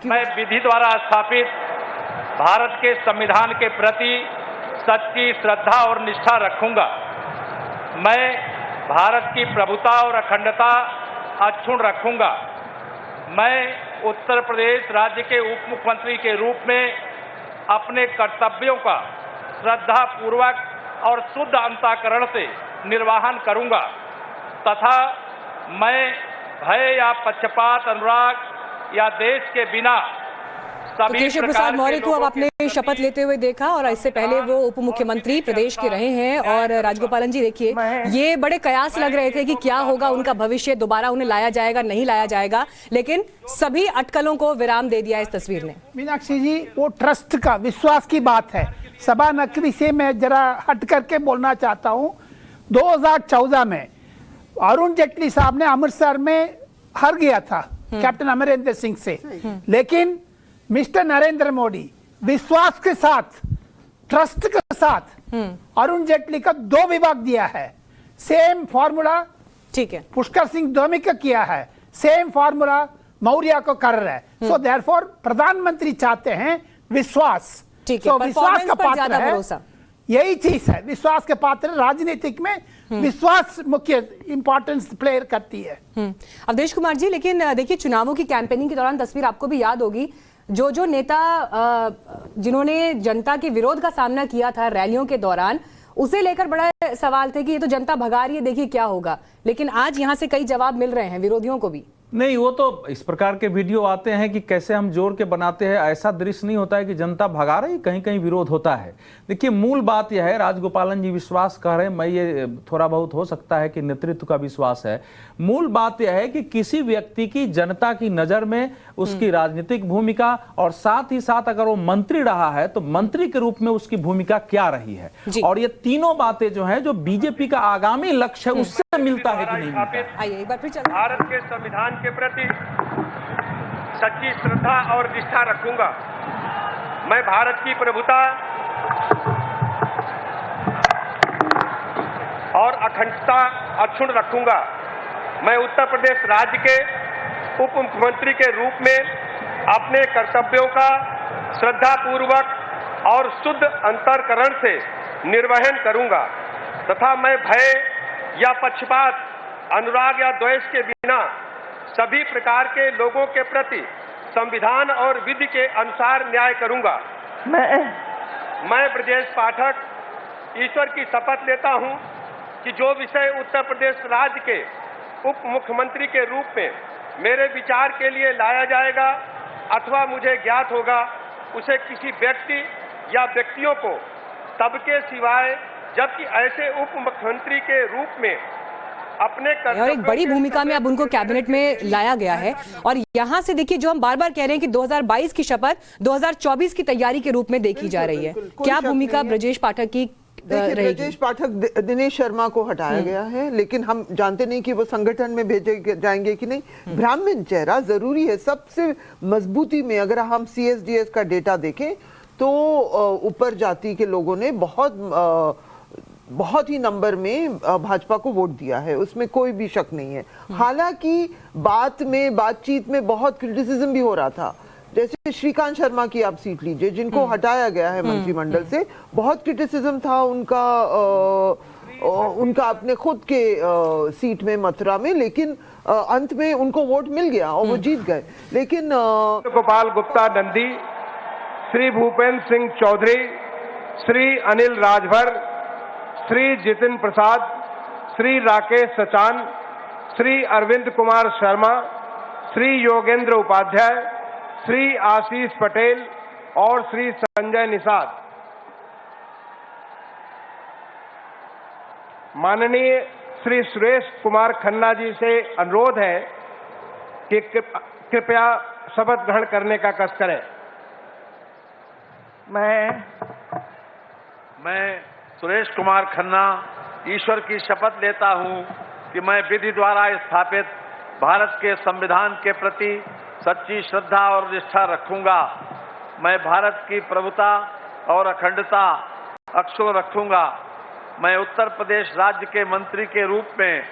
मैं विधि द्वारा स्थापित भारत के संविधान के प्रति सच्ची श्रद्धा और निष्ठा रखूंगा। मैं भारत की प्रभुता और अखंडता अक्षुण्ण रखूंगा। मैं उत्तर प्रदेश राज्य के उप मुख्यमंत्री के रूप में अपने कर्तव्यों का श्रद्धापूर्वक और शुद्ध अंतःकरण से निर्वहन करूंगा तथा मैं भय या पक्षपात, अनुराग या देश के बिना तो केशव प्रसाद मौर्य को अब आपने शपथ लेते हुए देखा और इससे पहले वो उप मुख्यमंत्री प्रदेश के रहे हैं। और राजगोपालन जी देखिए, ये बड़े कयास लग रहे थे कि क्या होगा उनका भविष्य, दोबारा उन्हें लाया जाएगा नहीं लाया जाएगा, लेकिन सभी अटकलों को विराम दे दिया इस तस्वीर ने। मीनाक्षी जी, वो ट्रस्ट का विश्वास की बात है। सभा नकवी से मैं जरा हट करके बोलना चाहता हूँ। 2014 में अरुण जेटली साहब ने अमृतसर में हार गया था कैप्टन अमरिंदर सिंह से, लेकिन मिस्टर नरेंद्र मोदी विश्वास के साथ, ट्रस्ट के साथ अरुण जेटली का 2 विभाग दिया है। सेम फॉर्मूला ठीक है, पुष्कर सिंह धामी का किया है, सेम फॉर्मूला मौर्य को कर रहा है। सो देयरफॉर प्रधानमंत्री चाहते हैं विश्वास। ठीक है, विश्वास का पात्र है, भरोसा, यही चीज है। विश्वास के पात्र राजनीतिक में विश्वास मुख्य इंपॉर्टेंस प्लेयर करती है। अवधेश कुमार जी, लेकिन देखिए चुनावों की कैंपेनिंग के दौरान तस्वीर आपको भी याद होगी, जो नेता जिन्होंने जनता के विरोध का सामना किया था रैलियों के दौरान, उसे लेकर बड़ा सवाल थे कि ये तो जनता भगा रही है, देखिए क्या होगा। लेकिन आज यहां से कई जवाब मिल रहे हैं विरोधियों को भी। नहीं, वो तो इस प्रकार के वीडियो आते हैं कि कैसे हम जोड़ के बनाते हैं, ऐसा दृश्य नहीं होता है कि जनता भगा रही, कहीं कहीं विरोध होता है। देखिए, मूल बात यह है, राजगोपालन जी विश्वास कह रहे हैं, मैं ये थोड़ा बहुत हो सकता है कि नेतृत्व का विश्वास है। मूल बात यह है कि किसी व्यक्ति की जनता की नजर में उसकी राजनीतिक भूमिका और साथ ही साथ अगर वो मंत्री रहा है तो मंत्री के रूप में उसकी भूमिका क्या रही है, और ये तीनों बातें जो है, जो बीजेपी का आगामी लक्ष्य है, उससे मिलता है कि नहीं मिलता। आइए एक बार फिर चलते हैं। भारत के संविधान के प्रति सच्ची श्रद्धा और निष्ठा रखूंगा। मैं भारत की प्रभुता और अखंडता अक्षुण्ण रखूंगा। मैं उत्तर प्रदेश राज्य के उप मुख्यमंत्री के रूप में अपने कर्तव्यों का श्रद्धापूर्वक और शुद्ध अंतःकरण से निर्वहन करूंगा तथा मैं भय या पक्षपात, अनुराग या द्वेष के बिना सभी प्रकार के लोगों के प्रति संविधान और विधि के अनुसार न्याय करूंगा। मैं ब्रजेश पाठक ईश्वर की शपथ लेता हूं कि जो विषय उत्तर प्रदेश राज्य के उप मुख्यमंत्री के रूप में मेरे विचार के लिए लाया जाएगा अथवा मुझे ज्ञात होगा, उसे किसी व्यक्ति या व्यक्तियों को तब के सिवाय, जबकि ऐसे उप मुख्यमंत्री के रूप में अपने और एक बड़ी भूमिका में अब उनको कैबिनेट में लाया गया है। और यहां से देखिए, जो हम बार बार कह रहे हैं कि 2022 की शपथ 2024 की तैयारी के रूप में देखी जा रही है, क्या भूमिका ब्रजेश पाठक की रहेगी? ब्रजेश पाठक, दिनेश शर्मा को हटाया गया है, लेकिन हम जानते नहीं कि वो संगठन में भेजे जाएंगे कि नहीं। ब्राह्मण चेहरा जरूरी है सबसे मजबूती में। अगर हम CSDS का डेटा देखें तो ऊपर जाति के लोगों ने बहुत ही नंबर में भाजपा को वोट दिया है, उसमें कोई भी शक नहीं है। हालांकि बातचीत में बहुत क्रिटिसिज्म भी हो रहा था। जैसे श्रीकांत शर्मा की आप सीट लीजिए, जिनको हटाया गया है मंत्रिमंडल से, बहुत क्रिटिसिज्म था उनका अपने खुद के सीट में मथुरा में, लेकिन अंत में उनको वोट मिल गया और वो जीत गए। लेकिन गोपाल गुप्ता नंदी, श्री भूपेंद्र सिंह चौधरी, श्री अनिल राजभर, श्री जितिन प्रसाद, श्री राकेश सचान, श्री अरविंद कुमार शर्मा, श्री योगेंद्र उपाध्याय, श्री आशीष पटेल और श्री संजय निषाद। माननीय श्री सुरेश कुमार खन्ना जी से अनुरोध है कि कृपया शपथ ग्रहण करने का कष्ट करें। मैं सुरेश कुमार खन्ना ईश्वर की शपथ लेता हूं कि मैं विधि द्वारा स्थापित भारत के संविधान के प्रति सच्ची श्रद्धा और निष्ठा रखूंगा। मैं भारत की प्रभुता और अखंडता अक्षुण्ण रखूंगा। मैं उत्तर प्रदेश राज्य के मंत्री के रूप में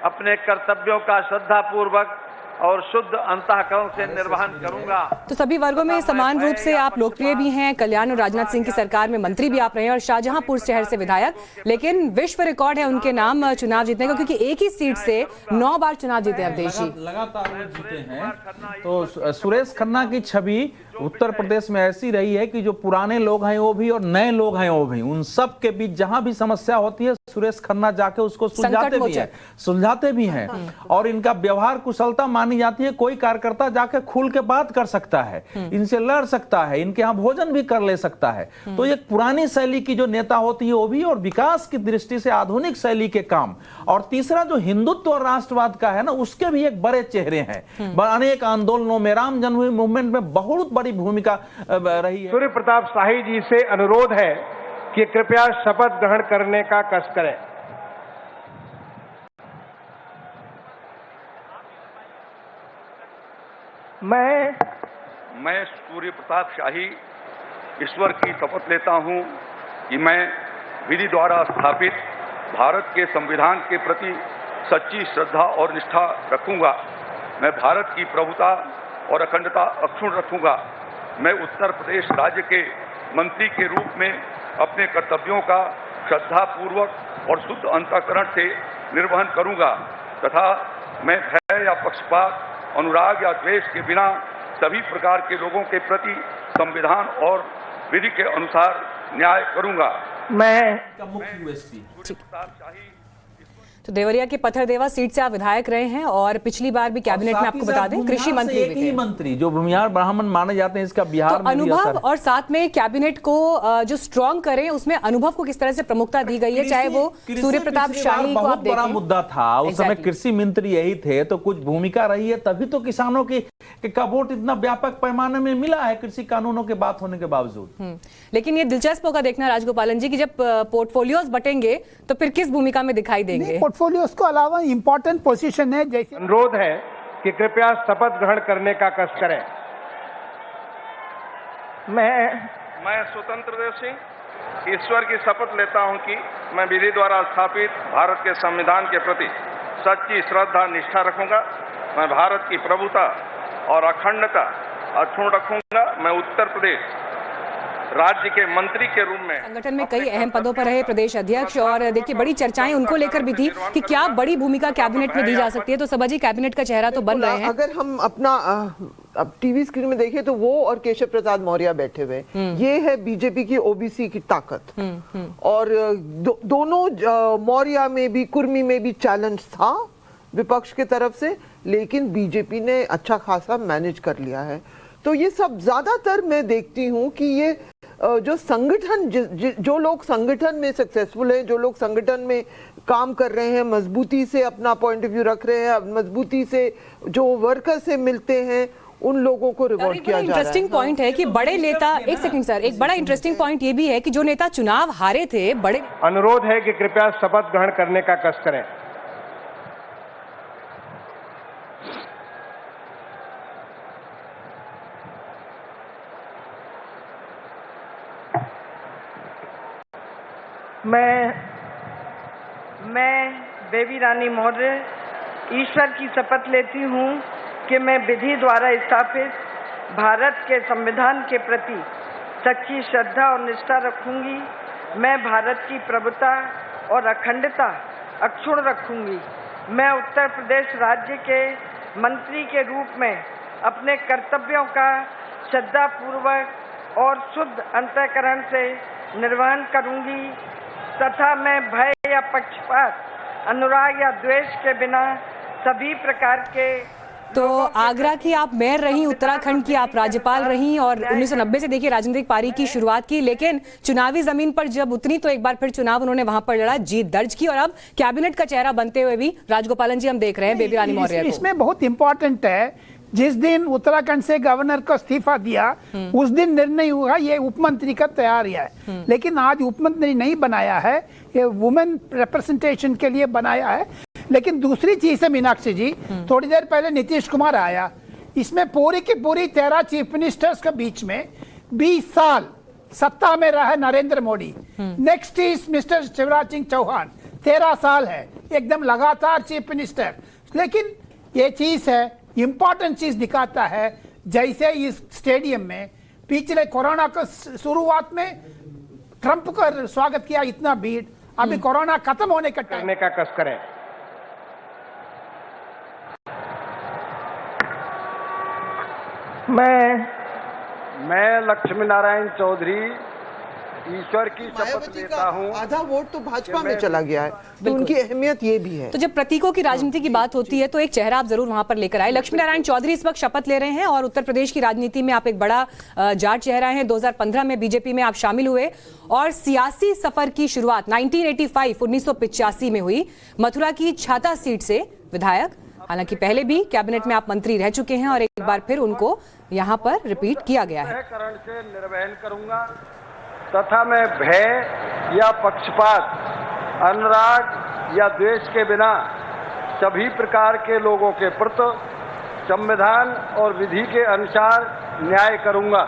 अपने कर्तव्यों का श्रद्धापूर्वक और शुद्ध अंतःकरण से निर्वहन करूंगा। तो सभी वर्गों में समान रूप से आप लोकप्रिय भी हैं। कल्याण और राजनाथ सिंह की सरकार में मंत्री भी आप रहे हैं और शाहजहांपुर शहर से विधायक, लेकिन विश्व रिकॉर्ड है उनके नाम चुनाव जीतने का, क्योंकि एक ही सीट से 9 बार चुनाव जीते अवधेश जी। लगातार वो जीते हैं। तो सुरेश खन्ना की छवि उत्तर प्रदेश में ऐसी रही है कि जो पुराने लोग हैं वो भी और नए लोग हैं वो भी, उन सब के बीच जहां भी समस्या होती है सुरेश खन्ना जाके उसको सुलझाते भी हैं और इनका व्यवहार कुशलता मानी जाती है। कोई कार्यकर्ता जाके खुल के बात कर सकता है, इनसे लड़ सकता है, इनके यहाँ भोजन भी कर ले सकता है। तो एक पुरानी शैली की जो नेता होती है वो भी, और विकास की दृष्टि से आधुनिक शैली के काम, और तीसरा जो हिंदुत्व और राष्ट्रवाद का है ना, उसके भी एक बड़े चेहरे हैं। अनेक आंदोलनों में, राम जन्मभूमि मूवमेंट में बहुत बड़ी भूमिका रही है। सूर्य प्रताप शाही जी से अनुरोध है कि कृपया शपथ ग्रहण करने का कष्ट करें। मैं सूर्य प्रताप शाही ईश्वर की शपथ लेता हूं कि मैं विधि द्वारा स्थापित भारत के संविधान के प्रति सच्ची श्रद्धा और निष्ठा रखूंगा। मैं भारत की प्रभुता और अखंडता अक्षुण्ण रखूंगा। मैं उत्तर प्रदेश राज्य के मंत्री के रूप में अपने कर्तव्यों का श्रद्धापूर्वक और शुद्ध अंतःकरण से निर्वहन करूंगा तथा मैं भय या पक्षपात, अनुराग या द्वेष के बिना सभी प्रकार के लोगों के प्रति संविधान और विधि के अनुसार न्याय करूंगा। तो देवरिया के पत्थरदेवा सीट से आप विधायक रहे हैं और पिछली बार भी कैबिनेट में आपको बता दें कृषि मंत्री भी थे। मंत्री जो भूमिहार ब्राह्मण माने जाते हैं, इसका बिहार तो में अनुभव और साथ में कैबिनेट को जो स्ट्रांग करें उसमें अनुभव को किस तरह से प्रमुखता दी गई है, चाहे वो सूर्य प्रताप शाही को आप देखें। बड़ा मुद्दा था उस समय, कृषि मंत्री यही थे, तो कुछ भूमिका रही है, तभी तो किसानों का वोट इतना व्यापक पैमाने में मिला है कृषि कानूनों के बात होने के बावजूद। लेकिन ये दिलचस्प होगा देखना राजगोपालन जी की जब पोर्टफोलियोज बटेंगे तो फिर किस भूमिका में दिखाई देंगे। पोर्टफोलियोज को अलावा इंपॉर्टेंट पोजीशन है, जैसे अनुरोध है कि कृपया शपथ ग्रहण करने का कष्ट करें। मैं स्वतंत्र देव सिंह ईश्वर की शपथ लेता हूं कि मैं विधि द्वारा स्थापित भारत के संविधान के प्रति सच्ची श्रद्धा निष्ठा रखूंगा। मैं भारत की प्रभुता और अखंडता अक्षुण्ण रखूंगा। मैं उत्तर प्रदेश राज्य के मंत्री के रूप में संगठन में कई अहम पदों पर रहे प्रदेश अध्यक्ष, और देखिए बड़ी चर्चाएं उनको लेकर भी थी कि क्या बड़ी भूमिका कैबिनेट में दी जा सकती है। तो सभा जी कैबिनेट का चेहरा तो बन रहे हैं। अगर हम अपना अब टीवी स्क्रीन में देखें तो वो और केशव प्रसाद मौर्य बैठे हुए, ये है बीजेपी की ओबीसी की ताकत। और दोनों मौर्य में भी, कुर्मी में भी चैलेंज था विपक्ष की तरफ से, लेकिन बीजेपी ने अच्छा खासा मैनेज कर लिया है। तो ये सब ज्यादातर मैं देखती हूँ कि ये जो संगठन, जो लोग संगठन में सक्सेसफुल हैं, जो लोग संगठन में काम कर रहे हैं, मजबूती से अपना पॉइंट ऑफ व्यू रख रहे हैं, मजबूती से जो वर्कर से मिलते हैं, उन लोगों को रिवॉर्ड किया जा रहा है। इंटरेस्टिंग पॉइंट है कि बड़े नेता, एक सेकंड सर, एक बड़ा इंटरेस्टिंग पॉइंट ये भी है कि जो नेता चुनाव हारे थे, बड़े अनुरोध है कि कृपया शपथ ग्रहण करने का कष्ट करें। मैं बेबी रानी मौर्य ईश्वर की शपथ लेती हूँ कि मैं विधि द्वारा स्थापित भारत के संविधान के प्रति सच्ची श्रद्धा और निष्ठा रखूंगी। मैं भारत की प्रभुता और अखंडता अक्षुण्ण रखूंगी। मैं उत्तर प्रदेश राज्य के मंत्री के रूप में अपने कर्तव्यों का श्रद्धापूर्वक और शुद्ध अंतःकरण से निर्वहन करूंगी तथा मैं भय या पक्षपात, अनुराग या द्वेष के बिना सभी प्रकार के। तो आगरा की आप मेयर रही, उत्तराखंड की आप राज्यपाल रही और 1990 से देखिए राजनीतिक पारी की शुरुआत की, लेकिन चुनावी जमीन पर जब उतनी तो एक बार फिर चुनाव उन्होंने वहां पर लड़ा, जीत दर्ज की और अब कैबिनेट का चेहरा बनते हुए भी राजगोपालन जी हम देख रहे हैं बेबी रानी मौर्य को। इसमें बहुत इंपॉर्टेंट है, जिस दिन उत्तराखंड से गवर्नर को इस्तीफा दिया उस दिन निर्णय हुआ ये उपमंत्री का तैयारी है, लेकिन आज उपमंत्री नहीं बनाया है, ये वुमेन रिप्रेजेंटेशन के लिए बनाया है। लेकिन दूसरी चीज है मीनाक्षी जी, थोड़ी देर पहले नीतीश कुमार आया, इसमें पूरी की पूरी 13 चीफ मिनिस्टर्स के बीच में 20 साल सत्ता में रहा Narendra Modi. Next is mister Shivraj Singh Chouhan, 13 साल है एकदम लगातार चीफ मिनिस्टर। लेकिन ये चीज है इम्पोर्टेंट चीज दिखाता है। जैसे इस स्टेडियम में पिछले कोरोना के शुरुआत में ट्रंप का स्वागत किया, इतना भीड़, अभी कोरोना खत्म होने का टाइम करने का कस करें। मैं लक्ष्मी नारायण चौधरी ईश्वर की शपथ मायावती लेता का हूँ। आधा वोट तो भाजपा में चला गया है, तो उनकी अहमियत ये भी है। तो जब प्रतीकों की राजनीति की बात होती है तो एक चेहरा आप जरूर वहां पर लेकर आए। लक्ष्मी नारायण चौधरी इस वक्त शपथ ले रहे हैं और उत्तर प्रदेश की राजनीति में आप एक बड़ा जाट चेहरा हैं। 2015 में बीजेपी में आप शामिल हुए और सियासी सफर की शुरुआत 1985 में हुई। मथुरा की छाता सीट से विधायक, हालांकि पहले भी कैबिनेट में आप मंत्री रह चुके हैं और एक बार फिर उनको यहाँ पर रिपीट किया गया है। करण से निर्वहन करूंगा तथा मैं भय या पक्षपात, अनुराग या द्वेष के बिना सभी प्रकार के लोगों के प्रति संविधान और विधि के अनुसार न्याय करूंगा।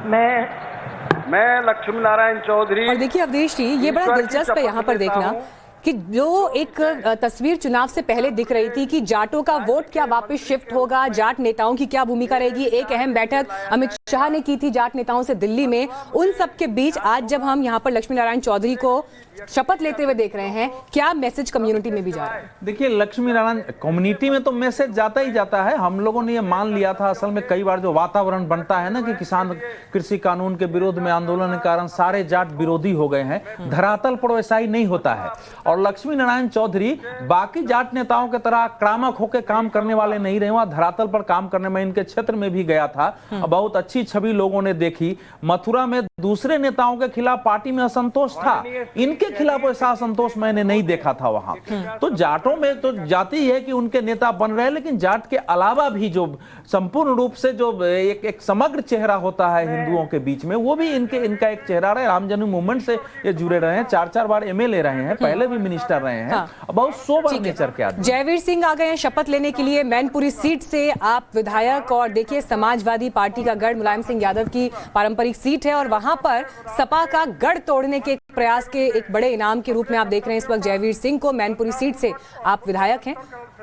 मैं लक्ष्मी नारायण चौधरी। और देखिए अवधेश जी, ये बड़ा दिलचस्प है यहाँ पर देखना कि जो एक तस्वीर चुनाव से पहले दिख रही थी कि जाटों का वोट क्या वापस शिफ्ट होगा, जाट नेताओं की क्या भूमिका रहेगी। एक अहम बैठक अमित शाह ने की थी जाट नेताओं से दिल्ली में। उन सब के बीच आज जब हम यहाँ पर लक्ष्मी नारायण चौधरी को शपथ लेते हुए देख रहे हैं, क्या मैसेज कम्युनिटी में भी जा रहा है? देखिए, लक्ष्मी नारायण कम्युनिटी में तो मैसेज जाता ही जाता है। हम लोगों ने ये मान लिया था, असल में कई बार जो वातावरण बनता है ना कि किसान कृषि कानून के विरोध में आंदोलन के कारण सारे जाट विरोधी हो गए हैं, धरातल पर वैसा ही नहीं होता है। और लक्ष्मी नारायण चौधरी बाकी जाट नेताओं की तरह आक्रामक होकर काम करने वाले नहीं रहे। वहां धरातल पर काम करने में इनके क्षेत्र में भी गया था, बहुत अच्छी छवि लोगों ने देखी। मथुरा में दूसरे नेताओं के खिलाफ पार्टी में असंतोष था, इनके खिलाफ ऐसा असंतोष मैंने नहीं देखा था वहां। तो जाटों में तो जाति है कि उनके नेता बन रहे हैं, लेकिन जाट के अलावा भी जो संपूर्ण रूप से जो एक समग्र चेहरा होता है हिंदुओं के बीच में, वो भी इनका एक चेहरा रहे। राम जन्म मूवमेंट से ये जुड़े रहे हैं, 4 बार एमएलए रहे हैं, पहले भी मिनिस्टर रहे हैं, बहुत सोबर नेचर के आदमी। जयवीर सिंह आ गए हैं शपथ लेने के लिए मैनपुरी सीट से आप विधायक। और देखिए, समाजवादी पार्टी का गढ़ मुलायम सिंह यादव की पारंपरिक सीट है और वहां पर सपा का गढ़ तोड़ने के प्रयास के एक बड़े इनाम के रूप में आप देख रहे हैं इस वक्त जयवीर सिंह को। मैनपुरी सीट से आप विधायक हैं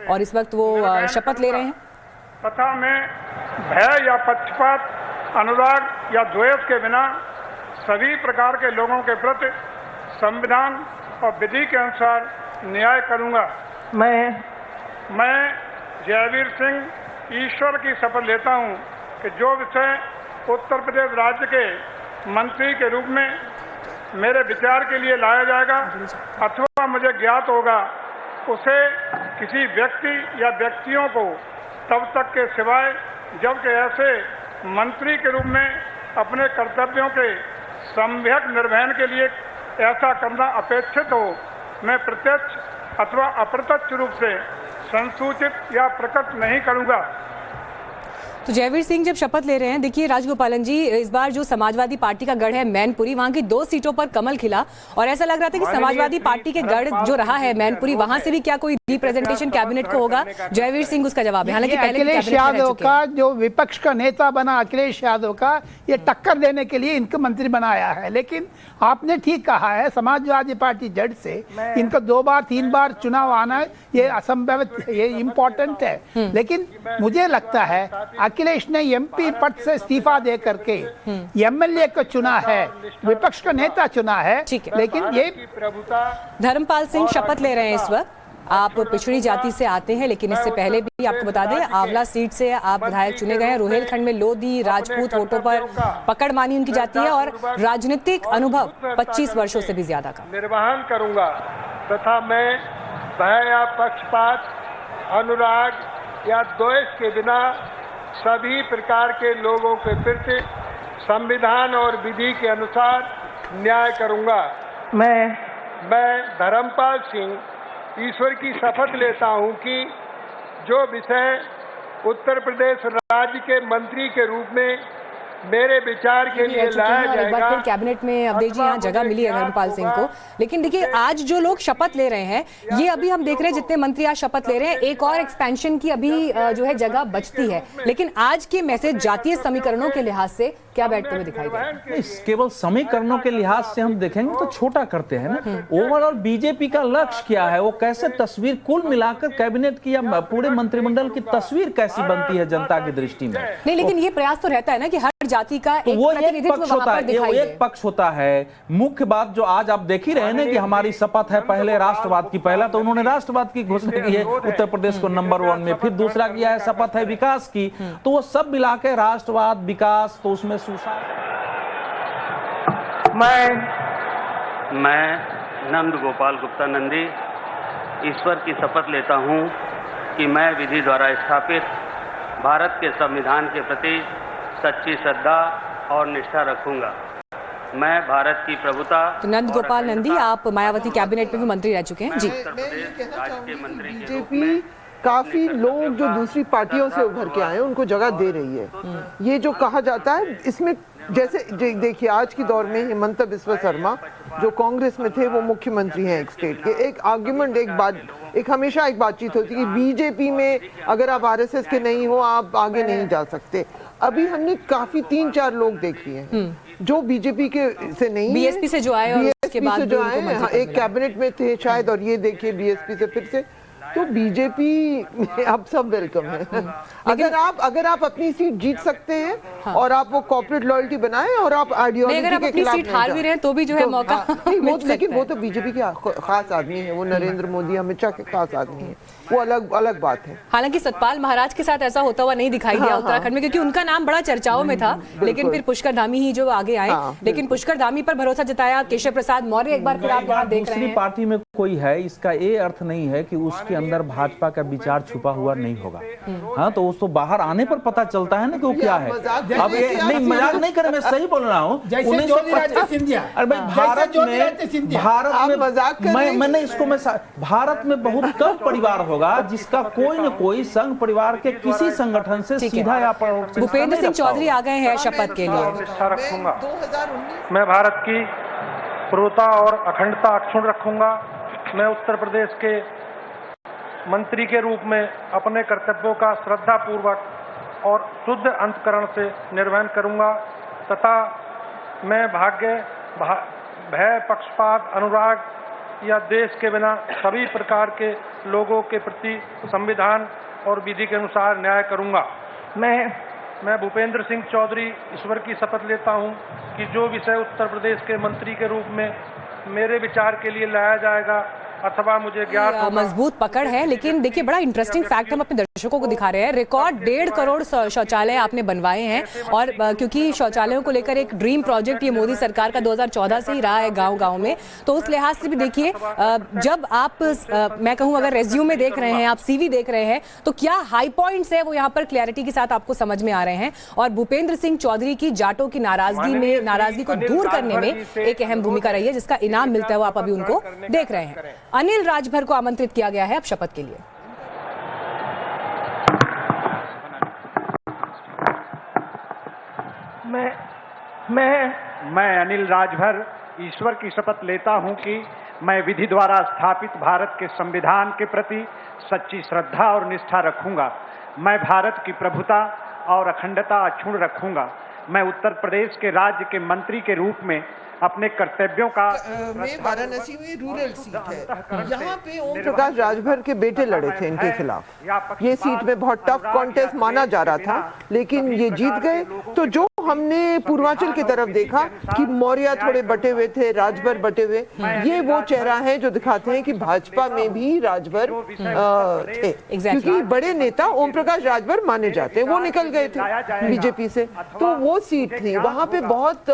और इस वक्त वो शपथ ले रहे हैं। तथा मैं भय या पक्षपात, अनुराग या द्वेष के बिना सभी प्रकार के लोगों के प्रति संविधान और विधि के अनुसार न्याय करूंगा। मैं जयवीर सिंह ईश्वर की शपथ लेता हूं कि जो विषय उत्तर प्रदेश राज्य के मंत्री के रूप में मेरे विचार के लिए लाया जाएगा अथवा मुझे ज्ञात होगा, उसे किसी व्यक्ति या व्यक्तियों को तब तक के सिवाय जबकि ऐसे मंत्री के रूप में अपने कर्तव्यों के सम्यक निर्वहन के लिए ऐसा करना अपेक्षित हो, मैं प्रत्यक्ष अथवा अप्रत्यक्ष रूप से संसूचित या प्रकट नहीं करूंगा। तो जयवीर सिंह जब शपथ ले रहे हैं, देखिए राजगोपालन जी, इस बार जो समाजवादी पार्टी का गढ़ है मैनपुरी, वहां की 2 सीटों पर कमल खिला और ऐसा लग रहा था कि समाजवादी पार्टी के गढ़ जो रहा है मैनपुरी, वहां से भी क्या कोई रिप्रेजेंटेशन कैबिनेट को होगा? जयवीर सिंह उसका जवाब है। हालांकि पहले अखिलेश यादव का जो विपक्ष का नेता बना, अखिलेश यादव का ये टक्कर देने के लिए इनको मंत्री बनाया है। लेकिन आपने ठीक कहा है, समाजवादी पार्टी जड़ से इनको 2 बार 3 बार चुनाव आना ये असंभव, ये इम्पोर्टेंट है। लेकिन मुझे लगता है अखिलेश ने एमपी पद से इस्तीफा दे करके एमएलए को चुना है, विपक्ष का नेता चुना है। लेकिन ये धर्मपाल सिंह शपथ ले रहे हैं इस वक्त। आप पिछड़ी जाति से आते हैं, लेकिन इससे पहले भी आपको बता दें आंवला सीट से आप विधायक चुने गए हैं। रुहेलखंड में लोधी राजपूत वोटों पर पकड़ मानी उनकी जाती है और राजनीतिक अनुभव 25 वर्षों से भी ज्यादा का निर्वहन करूंगा तथा मैं भय या पक्षपात, अनुराग या द्वेष के बिना सभी प्रकार के लोगों के प्रति संविधान और विधि के अनुसार न्याय करूंगा। मैं धर्मपाल सिंह ईश्वर की शपथ लेता हूं कि जो विषय उत्तर प्रदेश राज्य के मंत्री के रूप में मेरे विचार के लिए रह चुके हैं लाया और एक बार जाएगा। फिर कैबिनेट में अवधेश जी यहाँ जगह मिली है धर्मपाल सिंह को। लेकिन देखिए आज जो लोग शपथ ले रहे हैं, ये अभी हम देख रहे हैं जितने मंत्री आज शपथ ले रहे हैं, एक और एक्सपेंशन की अभी जो है जगह बचती है। लेकिन आज के मैसेज जातीय समीकरणों के लिहाज से क्या बैठते हुए दिखाई दे रहे हैं? नहीं, केवल समीकरणों के लिहाज से हम देखेंगे तो छोटा करते हैं ना। ओवरऑल बीजेपी का लक्ष्य क्या है, वो कैसे तस्वीर कुल मिलाकर कैबिनेट की या पूरे मंत्रिमंडल की तस्वीर कैसी बनती है जनता की दृष्टि में। नहीं, लेकिन ये प्रयास तो रहता है ना कि हर जाति का एक वो एक प्रतिनिधित्व पक्ष वहां होता पर है, दिखाई वो दे। एक पक्ष होता है। मुख्य बात जो आज आप देख ही रहे हैं ना कि हमारी शपथ है पहले राष्ट्रवाद की। पहला तो उन्होंने राष्ट्रवाद की घोषणा की है, उत्तर प्रदेश को नंबर 1 में, फिर दूसरा किया है शपथ है विकास की। तो वो सब मिला के राष्ट्रवाद विकास, तो उसमें सुशासन। मैं नंद गोपाल गुप्ता नंदी ईश्वर की शपथ लेता हूं कि मैं विधि द्वारा स्थापित भारत के संविधान के प्रति सच्ची श्रद्धा और निष्ठा रखूंगा। मैं भारत की प्रभुता। तो नंद गोपाल नंदी, आप मायावती कैबिनेट में भी मंत्री रह चुके हैं जी। मैं ये कहना चाहूंगी बीजेपी काफी लोग जो दूसरी पार्टियों से उभर के आए उनको जगह दे रही है। ये जो कहा जाता है इसमें जैसे देखिए आज की दौर में हिमंता बिस्वा शर्मा जो कांग्रेस में थे वो मुख्यमंत्री हैं एक स्टेट के। एक आर्ग्यूमेंट एक हमेशा एक बातचीत होती है कि बीजेपी में अगर आप आरएसएस के नहीं हो आप आगे नहीं जा सकते। अभी हमने काफी 3-4 लोग देख लिए हैं जो बीजेपी के से नहीं, बीएसपी से जो आए और उसके बाद जो आए, एक कैबिनेट में थे शायद, और ये देखिए बीएसपी से फिर से। तो बीजेपी में अब सब वेलकम है। अगर आप अपनी सीट जीत सकते हैं और आप वो कॉर्पोरेट लॉयल्टी बनाएं और आप आइडियोलॉजी के खिलाफ सीट हार भी रहे हैं तो भी जो है मौका लेकिन वो तो बीजेपी के खास आदमी है, वो नरेंद्र मोदी अमित शाह के खास आदमी है, वो अलग बात है। हालांकि सतपाल महाराज के साथ ऐसा होता हुआ नहीं दिखाई दिया उत्तराखंड में, क्योंकि उनका नाम बड़ा चर्चाओं में था। लेकिन फिर पुष्कर धामी ही जो आगे आए, लेकिन पुष्कर धामी पर भरोसा जताया केशव प्रसाद मौर्य। एक बार फिर आप यहाँ देख रहे दूसरी हैं पार्टी में कोई है, इसका ये अर्थ नहीं है कि उसके अंदर भाजपा का विचार छुपा हुआ नहीं होगा। हाँ, तो उसको बाहर आने पर पता चलता है ना कि वो क्या है। अब ये नहीं, मजाक नहीं करे, मैं सही बोल रहा हूँ। जैसे अरे भाई मैंने इसको भारत में बहुत कम परिवार होगा जिसका कोई न कोई संघ परिवार के किसी संगठन से सीधा या परोक्ष। भूपेंद्र सिंह चौधरी आ गए हैं शपथ के लिए। निष्ठा रखूंगा। मैं भारत की प्रभुता और अखंडता अक्षुण्ण रखूंगा। मैं उत्तर प्रदेश के मंत्री के रूप में अपने कर्तव्यों का श्रद्धा पूर्वक और शुद्ध अंतकरण से निर्वहन करूंगा तथा मैं भय, पक्षपात, अनुराग या देश के बिना सभी प्रकार के लोगों के प्रति संविधान और विधि के अनुसार न्याय करूंगा। मैं भूपेंद्र सिंह चौधरी ईश्वर की शपथ लेता हूं कि जो विषय उत्तर प्रदेश के मंत्री के रूप में मेरे विचार के लिए लाया जाएगा अथवा मुझे ज्ञात होगा। मजबूत पकड़ है। लेकिन देखिए बड़ा इंटरेस्टिंग फैक्ट हम अपने दर्शकों को दिखा रहे हैं। रिकॉर्ड 1.5 करोड़ शौचालय आपने बनवाए हैं। और क्योंकि शौचालयों को लेकर एक ड्रीम प्रोजेक्ट ये मोदी सरकार का 2014 से ही रहा है गांव-गांव में, तो उस लिहाज से भी देखिए जब आप मैं कहूँ अगर रेज्यूमे देख रहे हैं, आप सीवी देख रहे हैं, तो क्या हाई पॉइंट्स है वो यहाँ पर क्लैरिटी के साथ आपको समझ में आ रहे हैं। और भूपेंद्र सिंह चौधरी की जाटों की नाराजगी को दूर करने में एक अहम भूमिका रही है, जिसका इनाम मिलता है वो आप अभी उनको देख रहे हैं। अनिल राजभर को आमंत्रित किया गया है अब शपथ के लिए। मैं अनिल राजभर ईश्वर की शपथ लेता हूं कि मैं विधि द्वारा स्थापित भारत के संविधान के प्रति सच्ची श्रद्धा और निष्ठा रखूंगा। मैं भारत की प्रभुता और अखंडता अक्षुण्ण रखूंगा। मैं उत्तर प्रदेश के राज्य के मंत्री के रूप में अपने कर्तव्यों का में वाराणसी में रूरल सीट है। यहाँ पे ओम प्रकाश राजभर के बेटे लड़े थे इनके खिलाफ। ये सीट में बहुत टफ कॉन्टेस्ट माना जा रहा था, लेकिन ये जीत गए। तो जो हमने पूर्वांचल की तरफ देखा कि मौर्य थोड़े बटे हुए थे, राजभर बटे हुए, ये वो चेहरा है जो दिखाते हैं कि भाजपा में भी राजभर थे। क्योंकि बड़े नेता ओम प्रकाश राजभर माने जाते हैं, वो निकल गए थे बीजेपी से। तो वो सीट थी, वहां पे बहुत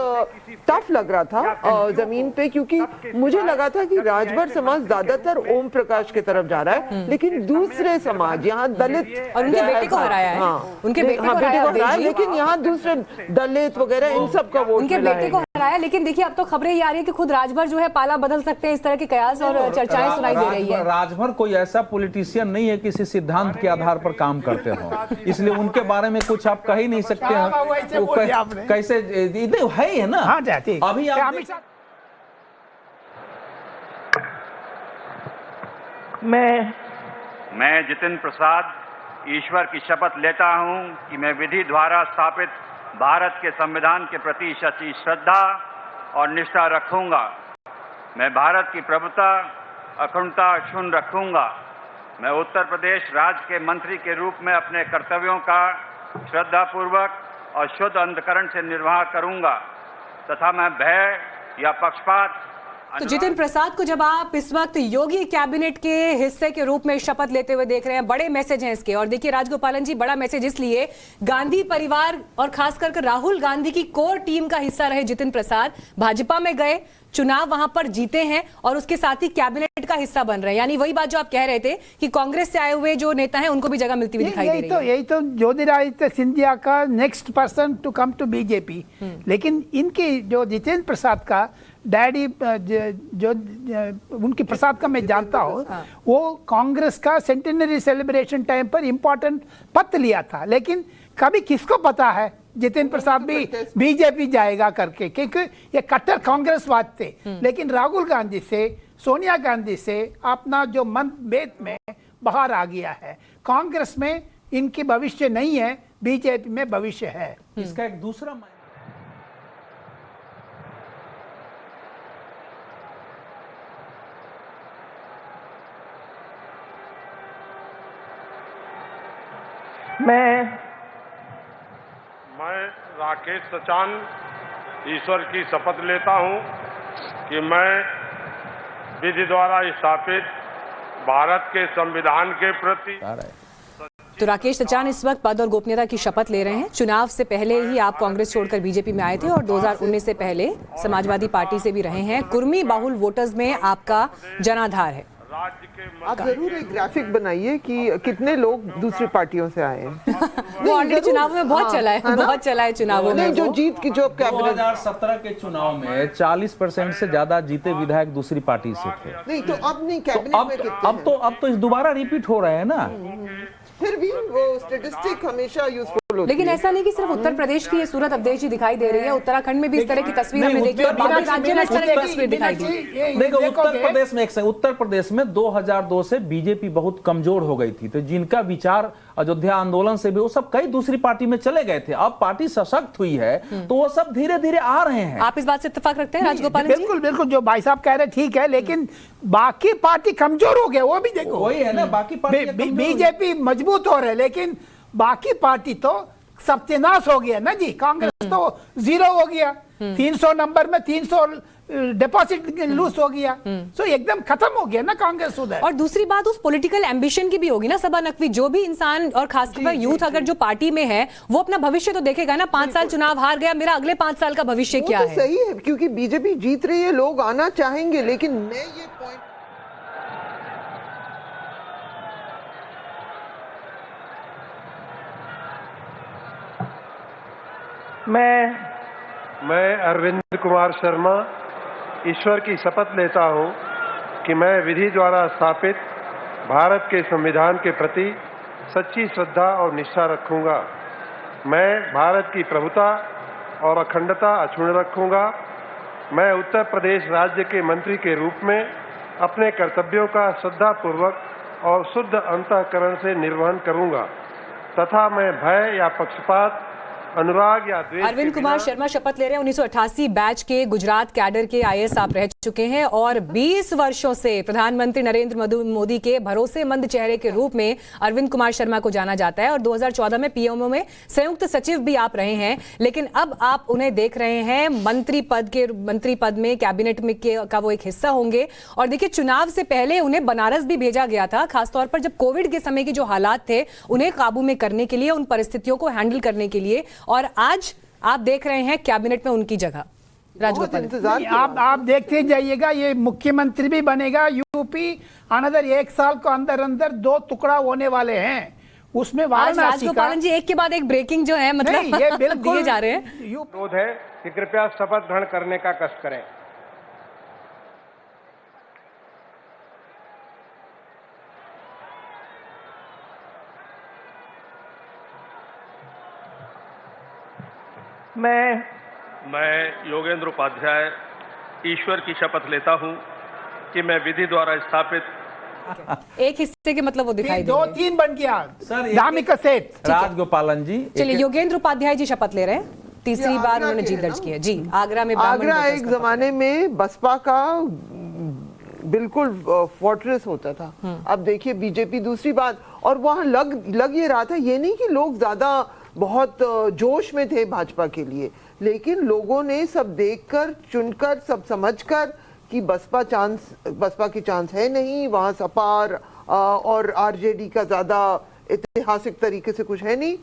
टफ लग रहा था जमीन पे, क्योंकि मुझे लगा था कि राजभर समाज ज्यादातर ओम प्रकाश की तरफ जा रहा है, लेकिन दूसरे समाज यहाँ दलित और उनके बेटे को हराया है, उनके बेटे को हराया, लेकिन यहाँ दूसरे दलित वगैरह इन सब का वोट उनके बेटे को आया, लेकिन देखिए अब तो खबरें ये आ रही है कि खुद राजभर जो है पाला बदल सकते हैं, इस तरह की कयास और चर्चाएं सुनाई दे रही है। राजभर कोई ऐसा पॉलिटिशियन नहीं है किसी सिद्धांत के आधार पर काम करते हो, इसलिए उनके बारे में कुछ आप कह ही नहीं सकते हैं। कैसे है ना। हाँ जाती अभी आप मैं जितेंद्र प्रसाद ईश्वर की शपथ लेता हूं कि मैं विधि द्वारा स्थापित भारत के संविधान के प्रति सच्ची श्रद्धा और निष्ठा रखूंगा। मैं भारत की प्रभुता, अखंडता अक्षुण्ण रखूंगा। मैं उत्तर प्रदेश राज्य के मंत्री के रूप में अपने कर्तव्यों का श्रद्धापूर्वक और शुद्ध अंतःकरण से निर्वाह करूंगा तथा मैं भय या पक्षपात। तो जितेंद्र प्रसाद को जब आप इस वक्त योगी कैबिनेट के हिस्से के रूप में शपथ लेते हुए देख रहे हैं, बड़े मैसेज हैं इसके। और देखिए राजगोपालन जी, बड़ा मैसेज इसलिए, गांधी परिवार और खासकर राहुल गांधी की कोर टीम का हिस्सा रहे जितेंद्र प्रसाद, भाजपा में गए, चुनाव वहां पर जीते हैं और उसके साथ ही कैबिनेट का हिस्सा बन रहे हैं। यानी वही बात जो आप कह रहे थे कि कांग्रेस से आए हुए जो नेता हैं उनको भी जगह मिलती हुई दिखाई दे रही है। यही तो ज्योतिरादित्य सिंधिया का next person to come to BJP. लेकिन इनकी जो जितेंद्र प्रसाद का डैडी जो उनकी प्रसाद का मैं जानता हूँ, वो कांग्रेस का सेंटेनरी सेलिब्रेशन टाइम पर इंपॉर्टेंट पद लिया था। लेकिन कभी किसको पता है जितेंद्र प्रसाद भी बीजेपी जाएगा करके, क्योंकि ये कट्टर कांग्रेसवाद थे। लेकिन राहुल गांधी से, सोनिया गांधी से अपना जो मतभेद में बाहर आ गया है। कांग्रेस में इनकी भविष्य नहीं है, बीजेपी में भविष्य है। इसका एक दूसरा मैं राकेश सचान ईश्वर की शपथ लेता हूं कि मैं विधि द्वारा स्थापित भारत के संविधान के प्रति। तो राकेश सचान इस वक्त पद और गोपनीयता की शपथ ले रहे हैं। चुनाव से पहले ही आप कांग्रेस छोड़कर बीजेपी में आए थे और 2019 से पहले समाजवादी पार्टी से भी रहे हैं। कुर्मी बाहुल वोटर्स में आपका जनाधार है। आप जरूर एक ग्राफिक बनाइए कि कितने लोग दूसरी पार्टियों से आए हैं। वो ऑलरेडी चुनाव में बहुत चला है, बहुत चला है चुनावों में। जो जीत की जो कैबिनेट 2017 के चुनाव में 40% से ज्यादा जीते विधायक दूसरी पार्टी से थे। नहीं तो अब नहीं, कैबिनेट में कितने हैं? अब तो इस दोबारा रिपीट हो रहे हैं ना। फिर भी वो स्टैटिस्टिक हमेशा यूजफुल होती है। लेकिन ऐसा नहीं कि सिर्फ उत्तर प्रदेश की ये सूरत अब देश दिखाई दे रही है, उत्तराखंड में भी इस तरह की तस्वीर हमने देखी और बाकी राज्यों में इस तरह की तस्वीर दिखाई दी। देखो उत्तर प्रदेश में 2002 से बीजेपी बहुत कमजोर हो गई थी, तो जिनका विचार अयोध्या आंदोलन से भी वो सब कई दूसरी पार्टी में चले गए थे। अब पार्टी सशक्त हुई है तो वो सब धीरे धीरे आ रहे हैं। आप इस बात से इत्तेफाक रखते हैं राजगोपाल जी? बिल्कुल बिल्कुल, जो भाई साहब कह रहे ठीक है, लेकिन बाकी पार्टी कमजोर हो गया, वो भी देखो। वही है ना, बाकी पार्टी बीजेपी मजबूत हो रहे, लेकिन बाकी पार्टी तो सत्यानाश हो गया ना जी। कांग्रेस तो 0 हो गया, 300 नंबर में 300 डिपॉजिट लूज हो गया, तो एकदम खत्म हो गया ना कांग्रेस उधर। और दूसरी बात उस पॉलिटिकल एम्बिशन की भी होगी ना सबा नकवी। जो भी इंसान और खासकर यूथ अगर जो पार्टी में है वो अपना भविष्य तो देखेगा ना। 5 साल चुनाव हार गया, मेरा अगले 5 साल का भविष्य क्या है? सही है, क्योंकि बीजेपी जीत रही है, लोग आना चाहेंगे। लेकिन मैं ये पॉइंट मैं अरविंद कुमार शर्मा ईश्वर की शपथ लेता हूं कि मैं विधि द्वारा स्थापित भारत के संविधान के प्रति सच्ची श्रद्धा और निष्ठा रखूंगा। मैं भारत की प्रभुता और अखंडता अक्षुण्ण रखूंगा। मैं उत्तर प्रदेश राज्य के मंत्री के रूप में अपने कर्तव्यों का श्रद्धापूर्वक और शुद्ध अंतःकरण से निर्वहन करूंगा तथा मैं भय या पक्षपात, अनुराग या द्वेष। अरविंद कुमार शर्मा शपथ ले रहे हैं। 1988 बैच के गुजरात कैडर के आईएएस आप रह चुके हैं और 20 वर्षों से प्रधानमंत्री नरेंद्र मोदी के भरोसेमंद चेहरे के रूप में अरविंद कुमार शर्मा को जाना जाता है। और 2014 में पीएमओ में संयुक्त सचिव भी आप रहे हैं, लेकिन अब आप उन्हें देख रहे हैं मंत्री पद में, कैबिनेट में का वो एक हिस्सा होंगे। और देखिए चुनाव से पहले उन्हें बनारस भी भेजा गया था, खासतौर पर जब कोविड के समय के जो हालात थे उन्हें काबू में करने के लिए, उन परिस्थितियों को हैंडल करने के लिए। और आज आप देख रहे हैं कैबिनेट में उनकी जगह। राजगोपाल, आप देखते जाइएगा, ये मुख्यमंत्री भी बनेगा यूपी। अनदर 1 साल को अंदर 2 टुकड़ा होने वाले हैं। उसमें वाराणसी का राजगोपाल जी एक के बाद एक ब्रेकिंग जो है मतलब ये बिल्कुल दिए जा रहे हैं। विरोध है कि कृपया शपथ ग्रहण करने का कष्ट करें। मैं योगेंद्र उपाध्याय ईश्वर की शपथ लेता हूं कि मैं विधि द्वारा स्थापित एक हिस्से के मतलब वो दिखाई दो दे तीन बन गया सर, धार्मिक सेठ राजगोपालन जी चलिए योगेंद्र उपाध्याय जी शपथ ले रहे हैं, तीसरी बार आगरा उन्होंने के जीत हैं दर्ज ना? की है जी। आगरा में ब्राह्मण आगरा वोटर्स एक का जमाने में बसपा का बिल्कुल फोर्ट्रेस होता था। अब देखिए बीजेपी दूसरी बात, और वहां लग ये रहा था, ये नहीं कि लोग ज्यादा बहुत जोश में थे भाजपा के लिए, लेकिन लोगों ने सब देखकर चुनकर सब समझकर कि बसपा की चांस है नहीं, वहां सपा और आरजेडी का ज्यादा ऐतिहासिक तरीके से कुछ है नहीं,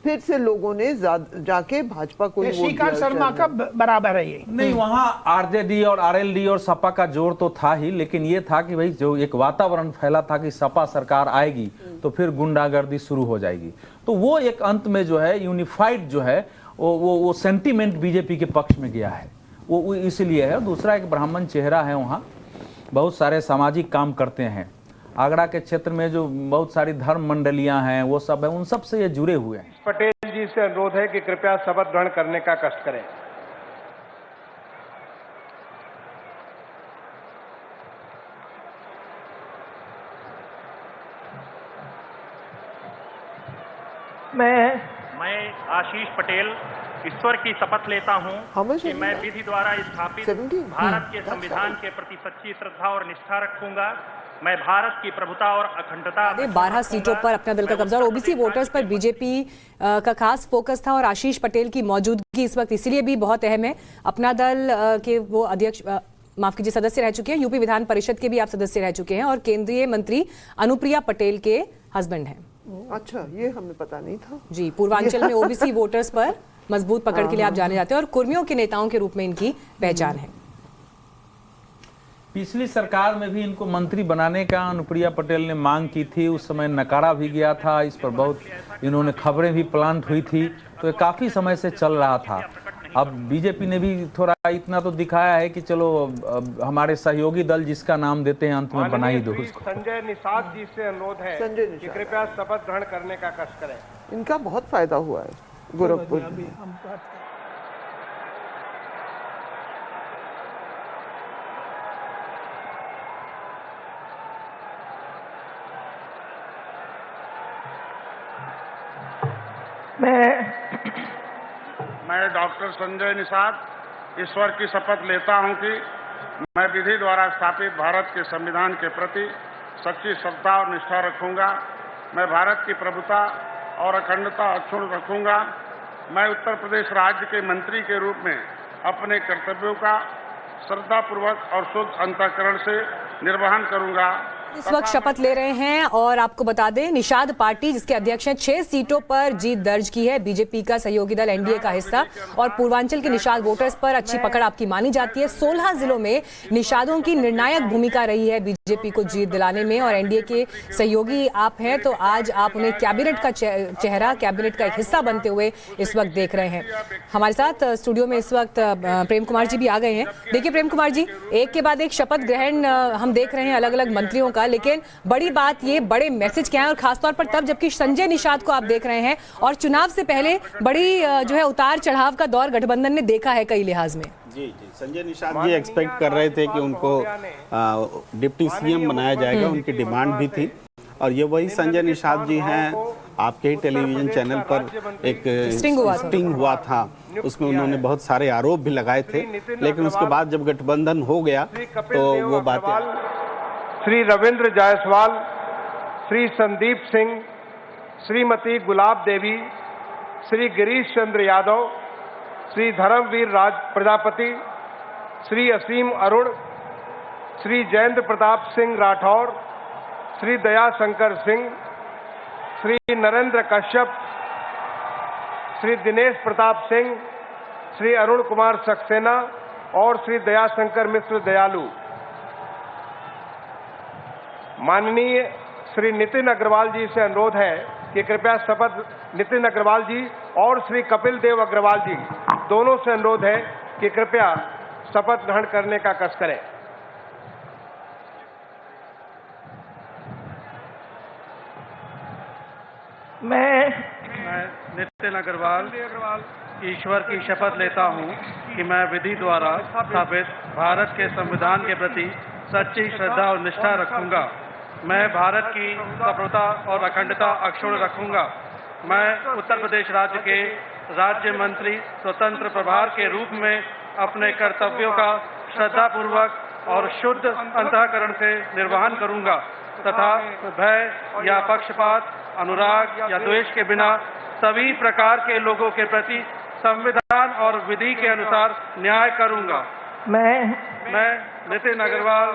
फिर से लोगों ने जाके भाजपा को ही वोट श्रीकांत दिया शर्मा का बराबर है ये। नहीं, वहां आरजेडी और आरएलडी और सपा का जोर तो था ही, लेकिन ये था कि भाई जो एक वातावरण फैला था कि सपा सरकार आएगी तो फिर गुंडागर्दी शुरू हो जाएगी, तो वो एक अंत में जो है यूनिफाइड जो है वो सेंटीमेंट बीजेपी के पक्ष में गया है, वो इसलिए है। दूसरा एक ब्राह्मण चेहरा है, वहाँ बहुत सारे सामाजिक काम करते हैं। आगरा के क्षेत्र में जो बहुत सारी धर्म मंडलियां हैं वो सब है, उन सब से ये जुड़े हुए हैं। पटेल जी से अनुरोध है कि कृपया शपथ ग्रहण करने का कष्ट करें। मैं आशीष पटेल ईश्वर की शपथ लेता हूं कि मैं विधि द्वारा स्थापित भारत के संविधान के प्रति सच्ची श्रद्धा और निष्ठा रखूंगा। मैं भारत की प्रभुता और अखंडता 12 सीटों पर अपना दल का कब्जा, और ओबीसी वोटर्स पर बीजेपी का खास फोकस था, और आशीष पटेल की मौजूदगी इस वक्त इसलिए भी बहुत अहम है। अपना दल के वो अध्यक्ष माफ कीजिए सदस्य रह चुके हैं, यूपी विधान परिषद के भी आप सदस्य रह चुके हैं, और केंद्रीय मंत्री अनुप्रिया पटेल के हस्बैंड हैं। अच्छा, ये हमें पता नहीं था जी। पूर्वांचल में ओबीसी वोटर्स पर मजबूत पकड़ के लिए आप जाने जाते हैं, और कुर्मियों के नेताओं के रूप में इनकी पहचान है। पिछली सरकार में भी इनको मंत्री बनाने का अनुप्रिया पटेल ने मांग की थी, उस समय नकारा भी गया था, इस पर बहुत इन्होंने खबरें भी प्लांट हुई थी, तो ये काफी समय से चल रहा था। अब बीजेपी ने भी थोड़ा इतना तो दिखाया है कि चलो हमारे सहयोगी दल जिसका नाम देते हैं अंत में बना ही दो उसको। संजय निषाद जी से अनुरोध है कि कृपया शपथ ग्रहण करने का कष्ट करें। इनका बहुत फायदा हुआ है गोरखपुर में। मैं डॉक्टर संजय निषाद ईश्वर की शपथ लेता हूं कि मैं विधि द्वारा स्थापित भारत के संविधान के प्रति सच्ची श्रद्धा और निष्ठा रखूंगा। मैं भारत की प्रभुता और अखंडता अक्षुण्ण रखूंगा। मैं उत्तर प्रदेश राज्य के मंत्री के रूप में अपने कर्तव्यों का श्रद्धापूर्वक और शुद्ध अंतःकरण से निर्वहन करूंगा। इस वक्त शपथ ले रहे हैं, और आपको बता दें निषाद पार्टी जिसके अध्यक्ष हैं 6 सीटों पर जीत दर्ज की है। बीजेपी का सहयोगी दल एनडीए का हिस्सा, और पूर्वांचल के निषाद वोटर्स पर अच्छी पकड़ आपकी मानी जाती है। 16 जिलों में निषादों की निर्णायक भूमिका रही है बीजेपी को जीत दिलाने में, और एनडीए के सहयोगी आप हैं तो आज आप उन्हें कैबिनेट का चेहरा, कैबिनेट का एक हिस्सा बनते हुए इस वक्त देख रहे हैं। हमारे साथ स्टूडियो में इस वक्त प्रेम कुमार जी भी आ गए हैं। देखिए प्रेम कुमार जी, एक के बाद एक शपथ ग्रहण हम देख रहे हैं अलग अलग मंत्रियों का, लेकिन बड़ी बात ये, बड़े मैसेज क्या है, और खासतौर पर तब जबकि संजय निषाद को आप देख रहे हैं, और चुनाव से पहले बड़ी जो है उतार चढ़ाव का दौर गठबंधन ने देखा है कई लिहाज में। जी, संजय निषाद जी एक्सपेक्ट कर रहे थे कि उनको डिप्टी सीएम बनाया जाएगा, उनकी डिमांड भी थी, और ये वही संजय निषाद जी हैं। आपके ही टेलीविजन चैनल पर एक स्टिंग हुआ था, उसमें उन्होंने बहुत सारे आरोप भी लगाए थे, लेकिन उसके बाद जब गठबंधन हो गया तो वो बातें। श्री रविंद्र जायसवाल, श्री संदीप सिंह, श्रीमती गुलाब देवी, श्री गिरीश चंद्र यादव, श्री धर्मवीर राज प्रजापति, श्री असीम अरुण, श्री जयेंद्र प्रताप सिंह राठौर, श्री दयाशंकर सिंह, श्री नरेंद्र कश्यप, श्री दिनेश प्रताप सिंह, श्री अरुण कुमार सक्सेना और श्री दयाशंकर मिश्र दयालु। माननीय श्री नितिन अग्रवाल जी से अनुरोध है कि कृपया शपथ नितिन अग्रवाल जी और श्री कपिल देव अग्रवाल जी दोनों से अनुरोध है कि कृपया शपथ ग्रहण करने का कष्ट करें। मैं नितिन अग्रवाल ईश्वर की शपथ लेता हूं कि मैं विधि द्वारा स्थापित भारत के संविधान के प्रति सच्ची श्रद्धा और निष्ठा रखूंगा। मैं भारत की संप्रभुता और अखंडता अक्षुण्ण रखूंगा। मैं उत्तर प्रदेश राज्य के राज्य मंत्री स्वतंत्र प्रभार के रूप में अपने कर्तव्यों का श्रद्धापूर्वक और शुद्ध अंतःकरण से निर्वहन करूंगा तथा भय या पक्षपात, अनुराग या द्वेष के बिना सभी प्रकार के लोगों के प्रति संविधान और विधि के अनुसार न्याय करूंगा। मैं नितिन अग्रवाल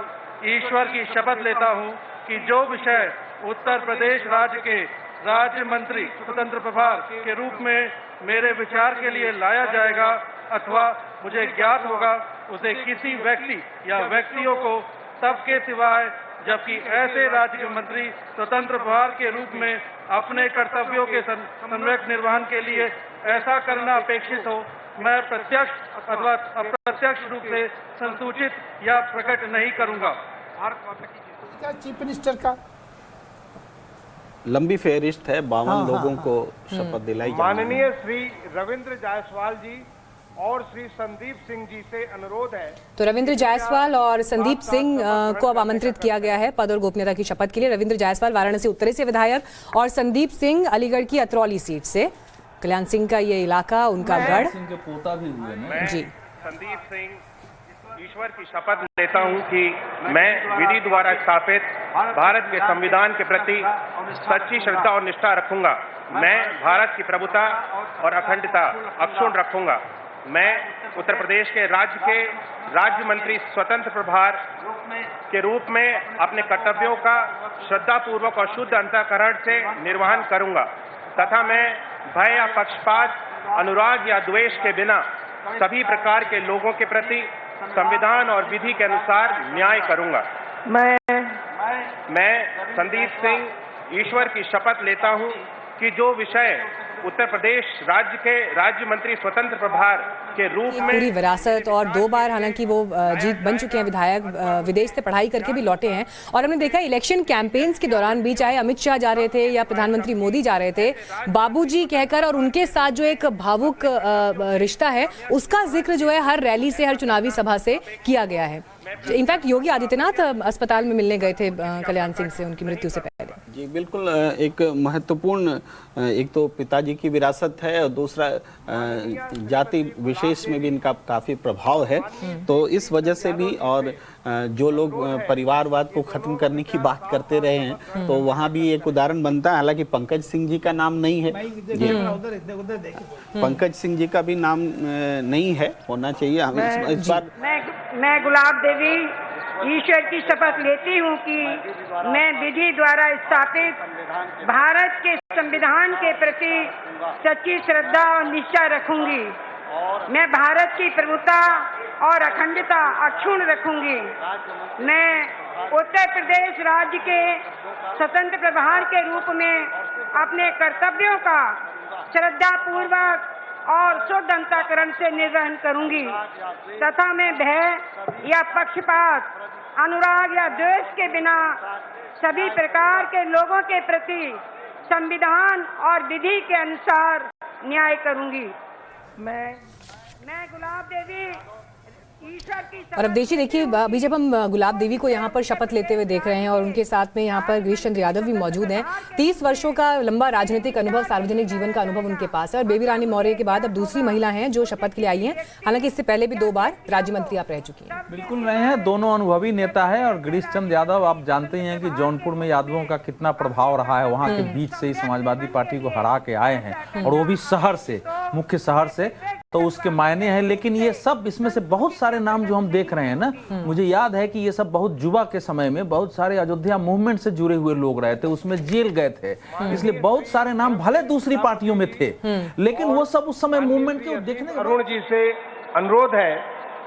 ईश्वर की शपथ लेता हूं कि जो विषय उत्तर प्रदेश राज्य के राज्य मंत्री स्वतंत्र प्रभार के रूप में मेरे विचार के लिए लाया जाएगा अथवा मुझे ज्ञात होगा, उसे किसी व्यक्ति या व्यक्तियों को तब के सिवाय जबकि ऐसे राज्य मंत्री स्वतंत्र प्रभार के रूप में अपने कर्तव्यों के सम्यक निर्वहन के लिए ऐसा करना अपेक्षित हो, मैं प्रत्यक्ष अथवा अप्रत्यक्ष रूप से संसूचित या प्रकट नहीं करूंगा। चीफ मिनिस्टर का लंबी फेहरिस्त है, 52 लोगों को शपथ दिलाई जाएगी। माननीय श्री रविंद्र जायसवाल जी और श्री संदीप सिंह जी से अनुरोध है। तो रविंद्र जायसवाल और संदीप सिंह को अब आमंत्रित किया गया है पद और गोपनीयता की शपथ के लिए। रविंद्र जायसवाल वाराणसी उत्तरी से विधायक और संदीप सिंह अलीगढ़ की अतरौली सीट से। कल्याण सिंह का ये इलाका, उनका गढ़। सिंह के पोता भी हुए ना जी। संदीप सिंह ईश्वर की शपथ लेता हूं कि मैं विधि द्वारा स्थापित भारत के संविधान के प्रति सच्ची श्रद्धा और निष्ठा रखूंगा। मैं भारत की प्रभुता और अखंडता अक्षुण्ण रखूंगा। मैं उत्तर प्रदेश के राज्य मंत्री स्वतंत्र प्रभार के रूप में अपने कर्तव्यों का श्रद्धापूर्वक और शुद्ध अंतःकरण से निर्वहन करूंगा तथा मैं भय या पक्षपात, अनुराग या द्वेष के बिना सभी प्रकार के लोगों के प्रति संविधान और विधि के अनुसार न्याय करूंगा। मैं संदीप सिंह ईश्वर की शपथ लेता हूं कि जो विषय उत्तर प्रदेश राज्य के राज्य मंत्री स्वतंत्र प्रभार के रूप में पूरी विरासत और 2 बार हालांकि वो जीत बन चुके हैं विधायक, विदेश से पढ़ाई करके भी लौटे हैं। और हमने देखा इलेक्शन कैंपेन्स के दौरान भी, चाहे अमित शाह जा रहे थे या प्रधानमंत्री मोदी जा रहे थे, बाबूजी कहकर और उनके साथ जो एक भावुक रिश्ता है उसका जिक्र जो है हर रैली से, हर चुनावी सभा से किया गया है। इनफैक्ट योगी आदित्यनाथ अस्पताल में मिलने गए थे कल्याण सिंह से उनकी मृत्यु से पहले। जी बिल्कुल, एक महत्वपूर्ण, एक तो पिताजी की विरासत है और दूसरा जाति विशेष में भी इनका काफी प्रभाव है। तो इस वजह से भी, और जो लोग परिवारवाद को खत्म करने की बात करते रहे हैं तो वहाँ भी एक उदाहरण बनता है। हालांकि पंकज सिंह जी का नाम नहीं है, पंकज सिंह जी का भी नाम नहीं है, होना चाहिए। हम इस बार मैं गुलाब देवी ईश्वर की शपथ लेती हूँ कि मैं विधि द्वारा स्थापित भारत के संविधान के प्रति सच्ची श्रद्धा और निष्ठा रखूंगी। मैं भारत की प्रभुता और अखंडता अक्षुण्ण रखूंगी। मैं उत्तर प्रदेश राज्य के स्वतंत्र प्रभार के रूप में अपने कर्तव्यों का श्रद्धापूर्वक और शुद्ध अंतःकरण से निर्वहन करूंगी तथा मैं भय या पक्षपात, अनुराग या द्वेष के बिना सभी प्रकार के लोगों के प्रति संविधान और विधि के अनुसार न्याय करूंगी। मैं गुलाब देवी और अब देखिए अभी जब हम गुलाब देवी को यहाँ पर शपथ लेते हुए देख रहे हैं और उनके साथ में यहाँ पर गिरीश चंद्र यादव भी मौजूद हैं। 30 वर्षों का लंबा राजनीतिक अनुभव, सार्वजनिक जीवन का अनुभव उनके पास है और बेबी रानी मौर्य के बाद अब दूसरी महिला हैं जो शपथ के लिए आई हैं। हालांकि इससे पहले भी 2 बार राज्य मंत्री आप रह चुकी हैं। बिल्कुल रहे हैं, दोनों अनुभवी नेता है। और गिरीश चंद्र यादव, आप जानते हैं कि जौनपुर में यादवों का कितना प्रभाव रहा है, वहाँ के बीच से ही समाजवादी पार्टी को हरा के आए हैं और वो भी शहर से, मुख्य शहर से, तो उसके मायने हैं। लेकिन ये सब, इसमें से बहुत सारे नाम जो हम देख रहे हैं ना, मुझे याद है कि ये सब बहुत युवा के समय में बहुत सारे अयोध्या मूवमेंट से जुड़े हुए लोग रहे थे, उसमें जेल गए थे, इसलिए बहुत सारे नाम भले दूसरी पार्टियों में थे लेकिन वो सब उस समय मूवमेंट के देखने। अरुण जी से अनुरोध है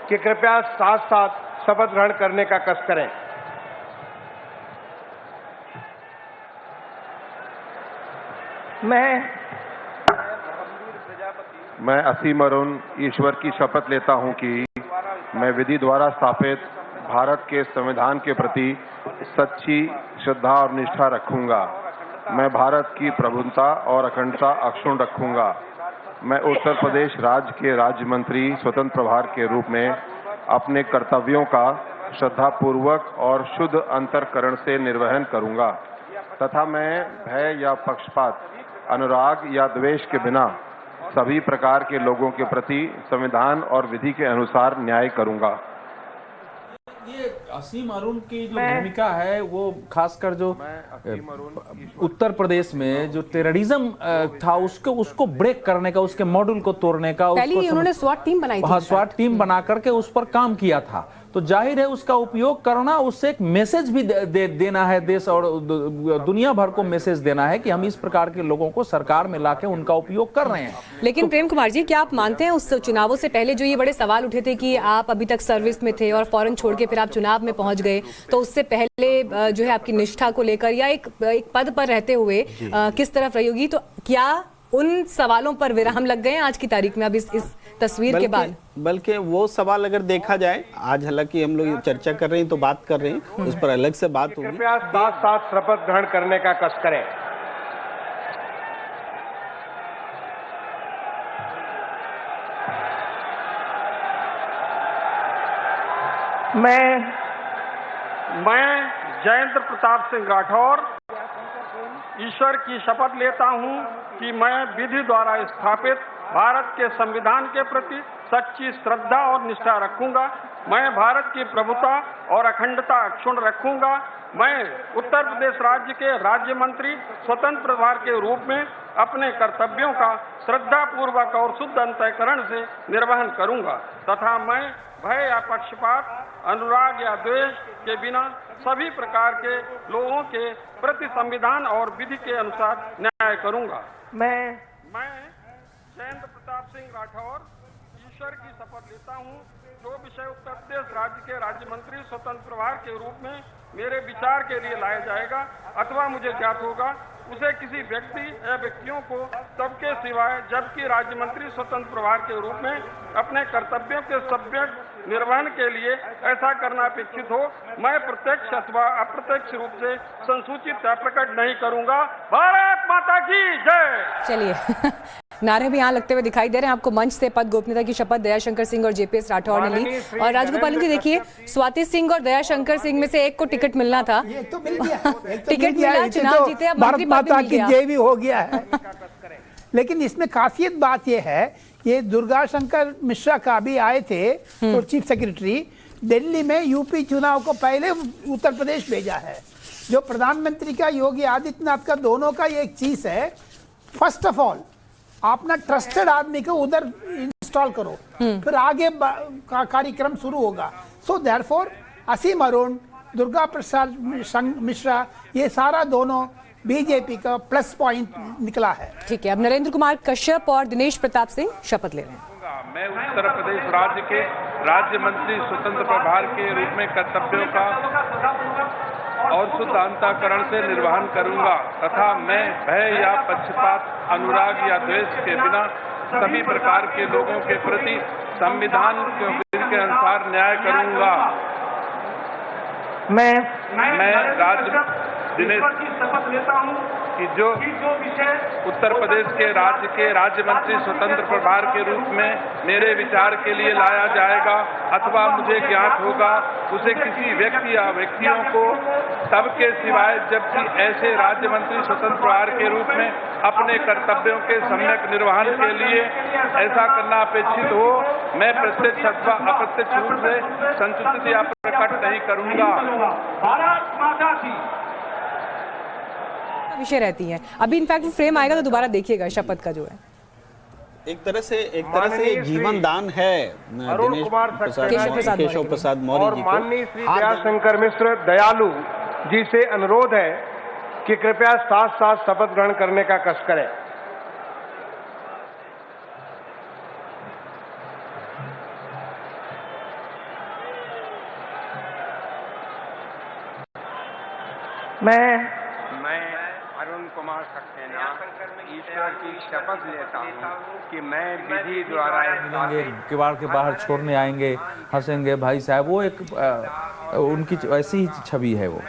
कि कृपया साथ साथ शपथ ग्रहण करने का कष्ट करें। मैं असीम अरुण ईश्वर की शपथ लेता हूं कि मैं विधि द्वारा स्थापित भारत के संविधान के प्रति सच्ची श्रद्धा और निष्ठा रखूंगा। मैं भारत की प्रभुता और अखंडता अक्षुण्ण रखूंगा। मैं उत्तर प्रदेश राज्य के राज्य मंत्री स्वतंत्र प्रभार के रूप में अपने कर्तव्यों का श्रद्धापूर्वक और शुद्ध अंतःकरण से निर्वहन करूंगा तथा मैं भय या पक्षपात, अनुराग या द्वेष के बिना सभी प्रकार के लोगों के प्रति संविधान और विधि के अनुसार न्याय करूंगा। ये असीम अरुण की जो भूमिका है वो खासकर जो उत्तर प्रदेश में जो टेररिज्म था उसको ब्रेक करने का, उसके मॉड्यूल को तोड़ने का, पहले उन्होंने स्वाट टीम बनाई थी। स्वाट टीम बना करके उस पर काम किया था। तो जाहिर है उसका उपयोग करना, उससे एक मैसेज भी देना है, देश और दुनिया भर को मैसेज देना है कि हम इस प्रकार के लोगों को सरकार में लाके उनका उपयोग कर रहे हैं। लेकिन प्रेम कुमार जी, क्या आप मानते हैं उस चुनावों से पहले जो ये बड़े सवाल उठे थे कि आप अभी तक सर्विस में थे और फौरन छोड़ के फिर आप चुनाव में पहुंच गए, तो उससे पहले जो है आपकी निष्ठा को लेकर या एक पद पर रहते हुए किस तरफ रही होगी, तो क्या उन सवालों पर विराम लग गए हैं आज की तारीख में अब इस तस्वीर के बाद? बल्कि वो सवाल अगर देखा जाए, आज हालांकि हम लोग चर्चा कर रहे हैं तो बात कर रहे हैं, उस पर अलग से बात होगी। कृपया साथ साथ शपथ ग्रहण करने का कष्ट करें। मैं जयेंद्र प्रताप सिंह राठौर ईश्वर की शपथ लेता हूं कि मैं विधि द्वारा स्थापित भारत के संविधान के प्रति सच्ची श्रद्धा और निष्ठा रखूंगा। मैं भारत की प्रभुता और अखंडता अक्षुण्ण रखूंगा। मैं उत्तर प्रदेश राज्य के राज्य मंत्री स्वतंत्र प्रभार के रूप में अपने कर्तव्यों का श्रद्धा पूर्वक और शुद्ध अंतःकरण से निर्वहन करूंगा तथा मैं भय या पक्षपात, अनुराग या द्वेष के बिना सभी प्रकार के लोगों के प्रति संविधान और विधि के अनुसार न्याय करूंगा। मैं जयेंद्र प्रताप सिंह राठौर ईश्वर की शपथ लेता हूं, जो विषय उत्तर प्रदेश राज्य के राज्य मंत्री स्वतंत्र प्रभार के रूप में मेरे विचार के लिए लाया जाएगा अथवा मुझे ज्ञात होगा, उसे किसी व्यक्ति या व्यक्तियों को सबके सिवाय जबकि राज्य मंत्री स्वतंत्र प्रभार के रूप में अपने कर्तव्यों के सम्यक निर्वहन के लिए ऐसा करना अपेक्षित हो, मैं प्रत्यक्ष अथवा अप्रत्यक्ष रूप से संसूचित या प्रकट नहीं करूंगा। भारत माता की जय। चलिए नारे भी यहाँ लगते हुए दिखाई दे रहे हैं आपको। मंच से पद गोपनीयता की शपथ दयाशंकर सिंह और जेपीएस राठौर ने ली। और राजगोपाल जी देखिए, स्वाति सिंह और दयाशंकर सिंह में से एक को टिकट मिलना था, तो मिल गया। टिकट मिला, चुनाव जीते, अब मंत्री पद भी मिल गया। जय भी हो गया है। लेकिन इसमें खासियत बात यह है, ये दुर्गा शंकर मिश्रा का भी आए थे तो चीफ सेक्रेटरी दिल्ली में यूपी चुनाव को पहले उत्तर प्रदेश भेजा है। जो प्रधानमंत्री का योगी आदित्यनाथ का दोनों का ये एक चीज है, फर्स्ट ऑफ ऑल आप ना ट्रस्टेड आदमी को उधर इंस्टॉल करो, फिर आगे का कार्यक्रम शुरू होगा। सो देयरफॉर असीम अरुण, दुर्गा प्रसाद मिश्रा, ये सारा दोनों बीजेपी का प्लस पॉइंट निकला है। ठीक है, अब नरेंद्र कुमार कश्यप और दिनेश प्रताप सिंह शपथ ले रहे हैं। मैं उत्तर प्रदेश राज्य के राज्य मंत्री स्वतंत्र प्रभार के रूप में कर्तव्यों का और शुद्ध अंतःकरण से निर्वहन करूंगा तथा मैं भय या पक्षपात, अनुराग या द्वेष के बिना सभी प्रकार के लोगों के प्रति संविधान के विधि के अनुसार न्याय करूंगा। मैं राज्य दिनेश की शपथ लेता हूं कि जो विषय उत्तर प्रदेश के राज्य मंत्री स्वतंत्र प्रभार के रूप में मेरे विचार के लिए लाया जाएगा अथवा मुझे ज्ञात होगा, उसे किसी व्यक्ति या व्यक्तियों को सबके सिवाय जबकि ऐसे राज्य मंत्री स्वतंत्र प्रभार के रूप में अपने कर्तव्यों के सम्यक निर्वहन के लिए ऐसा करना अपेक्षित हो, मैं प्रत्यक्ष अथवा अप्रत्यक्ष रूप से संसूचित या प्रकट नहीं करूंगा। भारत माता की विषय रहती हैं। अभी इनफैक्ट फ्रेम आएगा तो दोबारा देखिएगा शपथ का जो है। एक तरह से जीवन दान है केशव प्रसाद मौर्य जी को। माननीय श्री दयाशंकर मिश्र दयालु जी से अनुरोध है कि कृपया साथ साथ शपथ ग्रहण करने का कष्ट करें। मैं अरुण कुमार सक्सेना ईश्वर की शपथ लेता हूँ कि मैं विधि द्वारा किवाड़ के बाहर छोड़ने आएंगे, हंसेंगे भाई साहब, वो एक उनकी वैसी ही छवि है वो।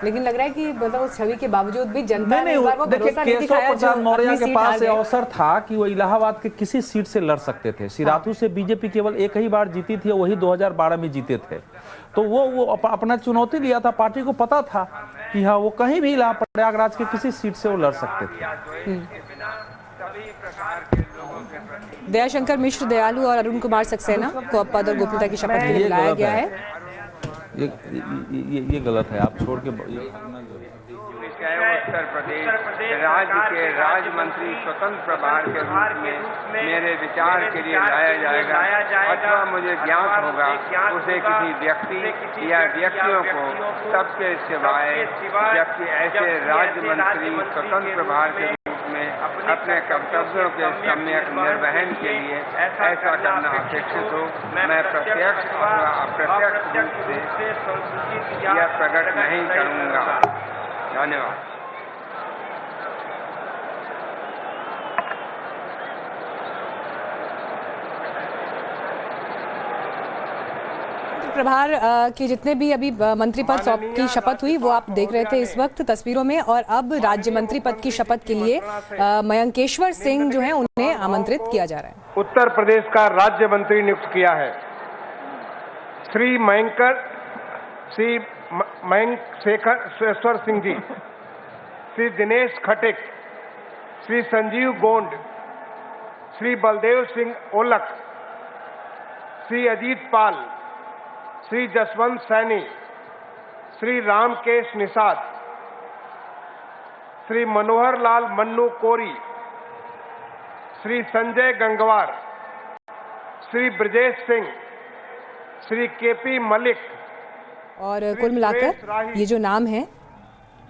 लेकिन लग रहा है कि मतलब उस छवि के बावजूद भी जनता ने इस बार वो देखिए भरोसा नहीं केशव दिखाया जो प्रसाद मौर्य अपनी के सीट पास हार गए। अवसर था कि वो इलाहाबाद के किसी सीट से लड़ सकते थे। सिराथू से बीजेपी केवल एक ही बार जीती थी, वही 2012 में जीते थे। तो वो अपना चुनौती लिया था, पार्टी को पता था कि हाँ वो कहीं भी प्रयागराज के किसी सीट से वो लड़ सकते थे। दयाशंकर मिश्र दयालु और अरुण कुमार सक्सेना को अब पद और गोपनीयता की शपथ के लिए बुलाया गया है। ये गलत है, आप छोड़ के उत्तर प्रदेश राज्य के राज्य मंत्री स्वतंत्र प्रभार के रूप में मेरे विचार के लिए लाया जाएगा अथवा मुझे ज्ञात होगा उसे किसी व्यक्ति या व्यक्तियों को सबके सिवाय जबकि ऐसे राज्य मंत्री स्वतंत्र प्रभार के रूप में अपने कर्तव्यों के सम्यक निर्वहन के लिए ऐसा करना अपेक्षित हो, मैं प्रत्यक्ष अथवा अप्रत्यक्ष रूप से यह प्रकट नहीं करूँगा। धन्यवाद। प्रभार के जितने भी अभी मंत्री पद की शपथ हुई वो आप देख रहे थे इस वक्त तस्वीरों में, और अब राज्य मंत्री पद की शपथ के लिए मयंकेश्वर सिंह जो हैं उन्हें आमंत्रित किया जा रहा है। उत्तर प्रदेश का राज्य मंत्री नियुक्त किया है श्री मयंकेश्वर सिंह जी, श्री दिनेश खटिक, श्री संजीव गोंड, श्री बलदेव सिंह ओलक, श्री अजीत पाल, श्री जसवंत सैनी, श्री रामकेश निषाद, श्री मनोहर लाल मन्नू कोरी, श्री संजय गंगवार, श्री ब्रजेश सिंह, श्री केपी मलिक, और कुल मिलाकर ये जो नाम है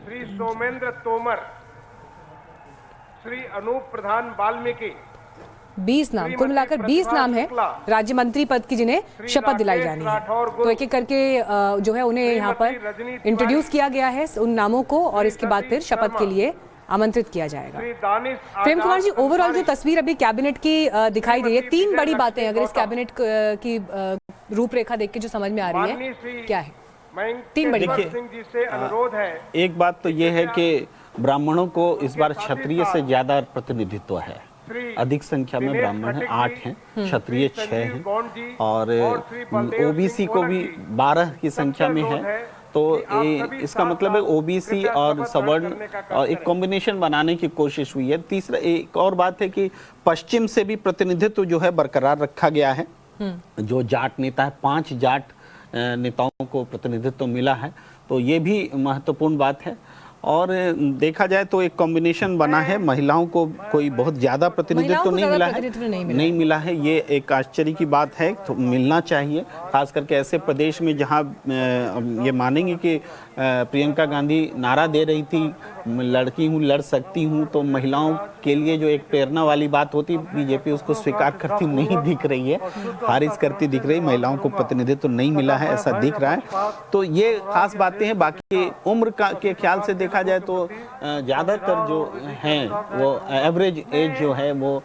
श्री सोमेंद्र तोमर, श्री अनूप प्रधान वाल्मीकि, 20 नाम, कुल मिलाकर 20 नाम है राज्य मंत्री पद की जिन्हें शपथ दिलाई जानी है। तो एक एक करके जो है उन्हें यहाँ पर इंट्रोड्यूस किया गया है उन नामों को, और इसके बाद फिर शपथ के लिए आमंत्रित किया जाएगा। प्रेम कुमार जी, ओवरऑल जो तस्वीर अभी कैबिनेट की दिखाई दे रही है, 3 बड़ी बातें अगर इस कैबिनेट की रूपरेखा देख के जो समझ में आ रही है क्या है? 3 बड़ी बातें। एक बात तो ये है कि ब्राह्मणों को इस बार क्षत्रिय से ज्यादा प्रतिनिधित्व है, अधिक संख्या में ब्राह्मण हैं, 8 हैं, क्षत्रिय 6 हैं, और ओबीसी को भी 12 की संख्या में है। तो इसका मतलब है ओबीसी और सवर्ण और एक कॉम्बिनेशन बनाने की कोशिश हुई है। तीसरा एक और बात है कि पश्चिम से भी प्रतिनिधित्व जो है बरकरार रखा गया है। जो जाट नेता है, 5 जाट नेताओं को प्रतिनिधित्व मिला है, तो ये भी महत्वपूर्ण बात है। और देखा जाए तो एक कॉम्बिनेशन बना है, महिलाओं को कोई बहुत ज्यादा प्रतिनिधित्व नहीं मिला है, ये एक आश्चर्य की बात है। तो मिलना चाहिए, खास करके ऐसे प्रदेश में जहां ये मानेंगे कि प्रियंका गांधी नारा दे रही थी लड़की हूँ, लड़ सकती हूँ, तो महिलाओं के लिए जो एक प्रेरणा वाली बात होती, बीजेपी उसको स्वीकार करती नहीं दिख रही है, खारिज करती दिख रही, महिलाओं को प्रतिनिधित्व नहीं मिला है ऐसा दिख रहा है। तो ये खास बातें हैं। बाकी उम्र के ख्याल से देखा जाए तो ज़्यादातर जो हैं वो एवरेज एज जो है वो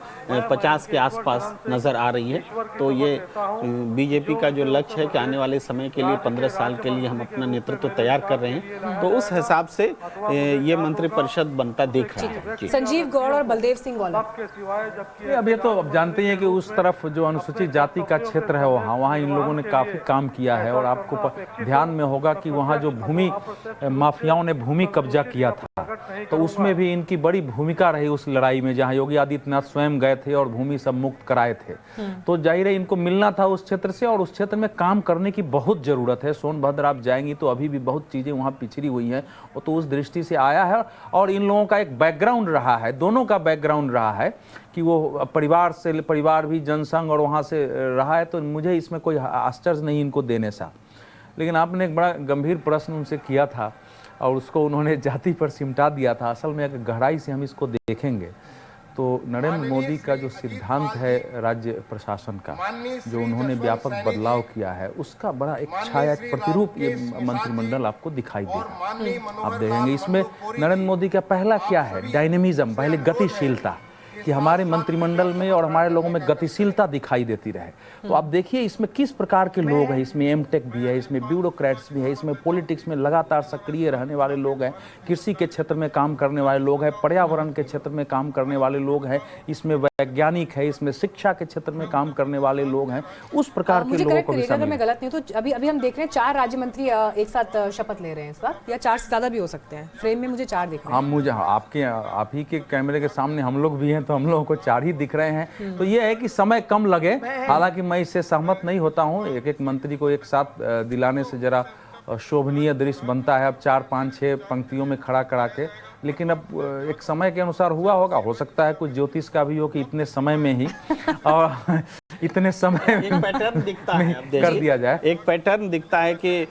50 के आसपास नज़र आ रही है। तो ये बीजेपी का जो लक्ष्य है कि आने वाले समय के लिए 15 साल के लिए हम अपना नेतृत्व तैयार कर रहे हैं, तो उस हिसाब से ये मंत्रिपरिषद बनता दिख रहा है। संजीव गौड़ और बलदेव सिंह ओलक, अब ये तो अब जानते हैं कि उस तरफ जो अनुसूचित जाति का क्षेत्र है वहाँ इन लोगों ने काफी काम किया है, और आपको ध्यान में होगा कि वहाँ जो भूमि माफियाओं ने भूमि कब्जा किया था, तो उसमें भी इनकी बड़ी भूमिका रही उस लड़ाई में, जहाँ योगी आदित्यनाथ स्वयं गए थे और भूमि सब मुक्त कराए थे। तो जाहिर है इनको मिलना था उस क्षेत्र से, और उस क्षेत्र में काम करने की बहुत जरूरत है। सोनभद्र आप जाएंगी तो अभी भी बहुत चीजें वहाँ पिछड़ी हुई हैं, वो तो उस दृष्टि से आया है। और इन लोगों का एक बैकग्राउंड रहा है, दोनों का बैकग्राउंड रहा है कि वो परिवार भी जनसंघ और वहाँ से रहा है, तो मुझे इसमें कोई आश्चर्य नहीं इनको देने सा। लेकिन आपने एक बड़ा गंभीर प्रश्न उनसे किया था और उसको उन्होंने जाति पर सिमटा दिया था। असल में अगर गहराई से हम इसको देखेंगे तो नरेंद्र मोदी का जो सिद्धांत है राज्य प्रशासन का, जो उन्होंने व्यापक बदलाव किया है, उसका बड़ा एक छाया, एक प्रतिरूप ये मंत्रिमंडल आपको दिखाई देगा। आप देखेंगे इसमें नरेंद्र मोदी का पहला क्या है, डायनेमिज्म, पहले गतिशीलता, कि हमारे मंत्रिमंडल में और हमारे लोगों में गतिशीलता दिखाई देती रहे। तो आप देखिए इसमें किस प्रकार के लोग हैं, इसमें एमटेक भी है, इसमें ब्यूरोक्रेट्स भी है, इसमें पॉलिटिक्स में लगातार सक्रिय रहने वाले लोग हैं, कृषि के क्षेत्र में काम करने वाले लोग हैं, पर्यावरण के क्षेत्र में काम करने वाले लोग हैं, इसमें वैज्ञानिक है, इसमें शिक्षा के क्षेत्र में काम करने वाले लोग हैं, उस प्रकार के लोगों को भी अगर मैं गलत नहीं तो अभी हम देख रहे हैं 4 राज्य मंत्री एक साथ शपथ ले रहे हैं इस बार, या 4 से ज्यादा भी हो सकते हैं। फ्रेम में मुझे 4 दिख रहे हैं। मुझे आप ही के कैमरे के सामने हम लोग भी हैं, तो हम लोगों को 4 ही दिख रहे हैं। तो ये है कि समय कम लगे, हालांकि मैं इससे सहमत नहीं होता हूं। एक मंत्री को एक साथ दिलाने से जरा शोभनीय दृश्य बनता है, अब 4, 5, 6 पंक्तियों में खड़ा करा के, लेकिन अब एक समय के अनुसार हुआ होगा, हो सकता है कुछ ज्योतिष का भी हो कि इतने समय में ही और इतने समय एक पैटर्न दिखता है, कर दिया जाए। एक पैटर्न दिखता है कि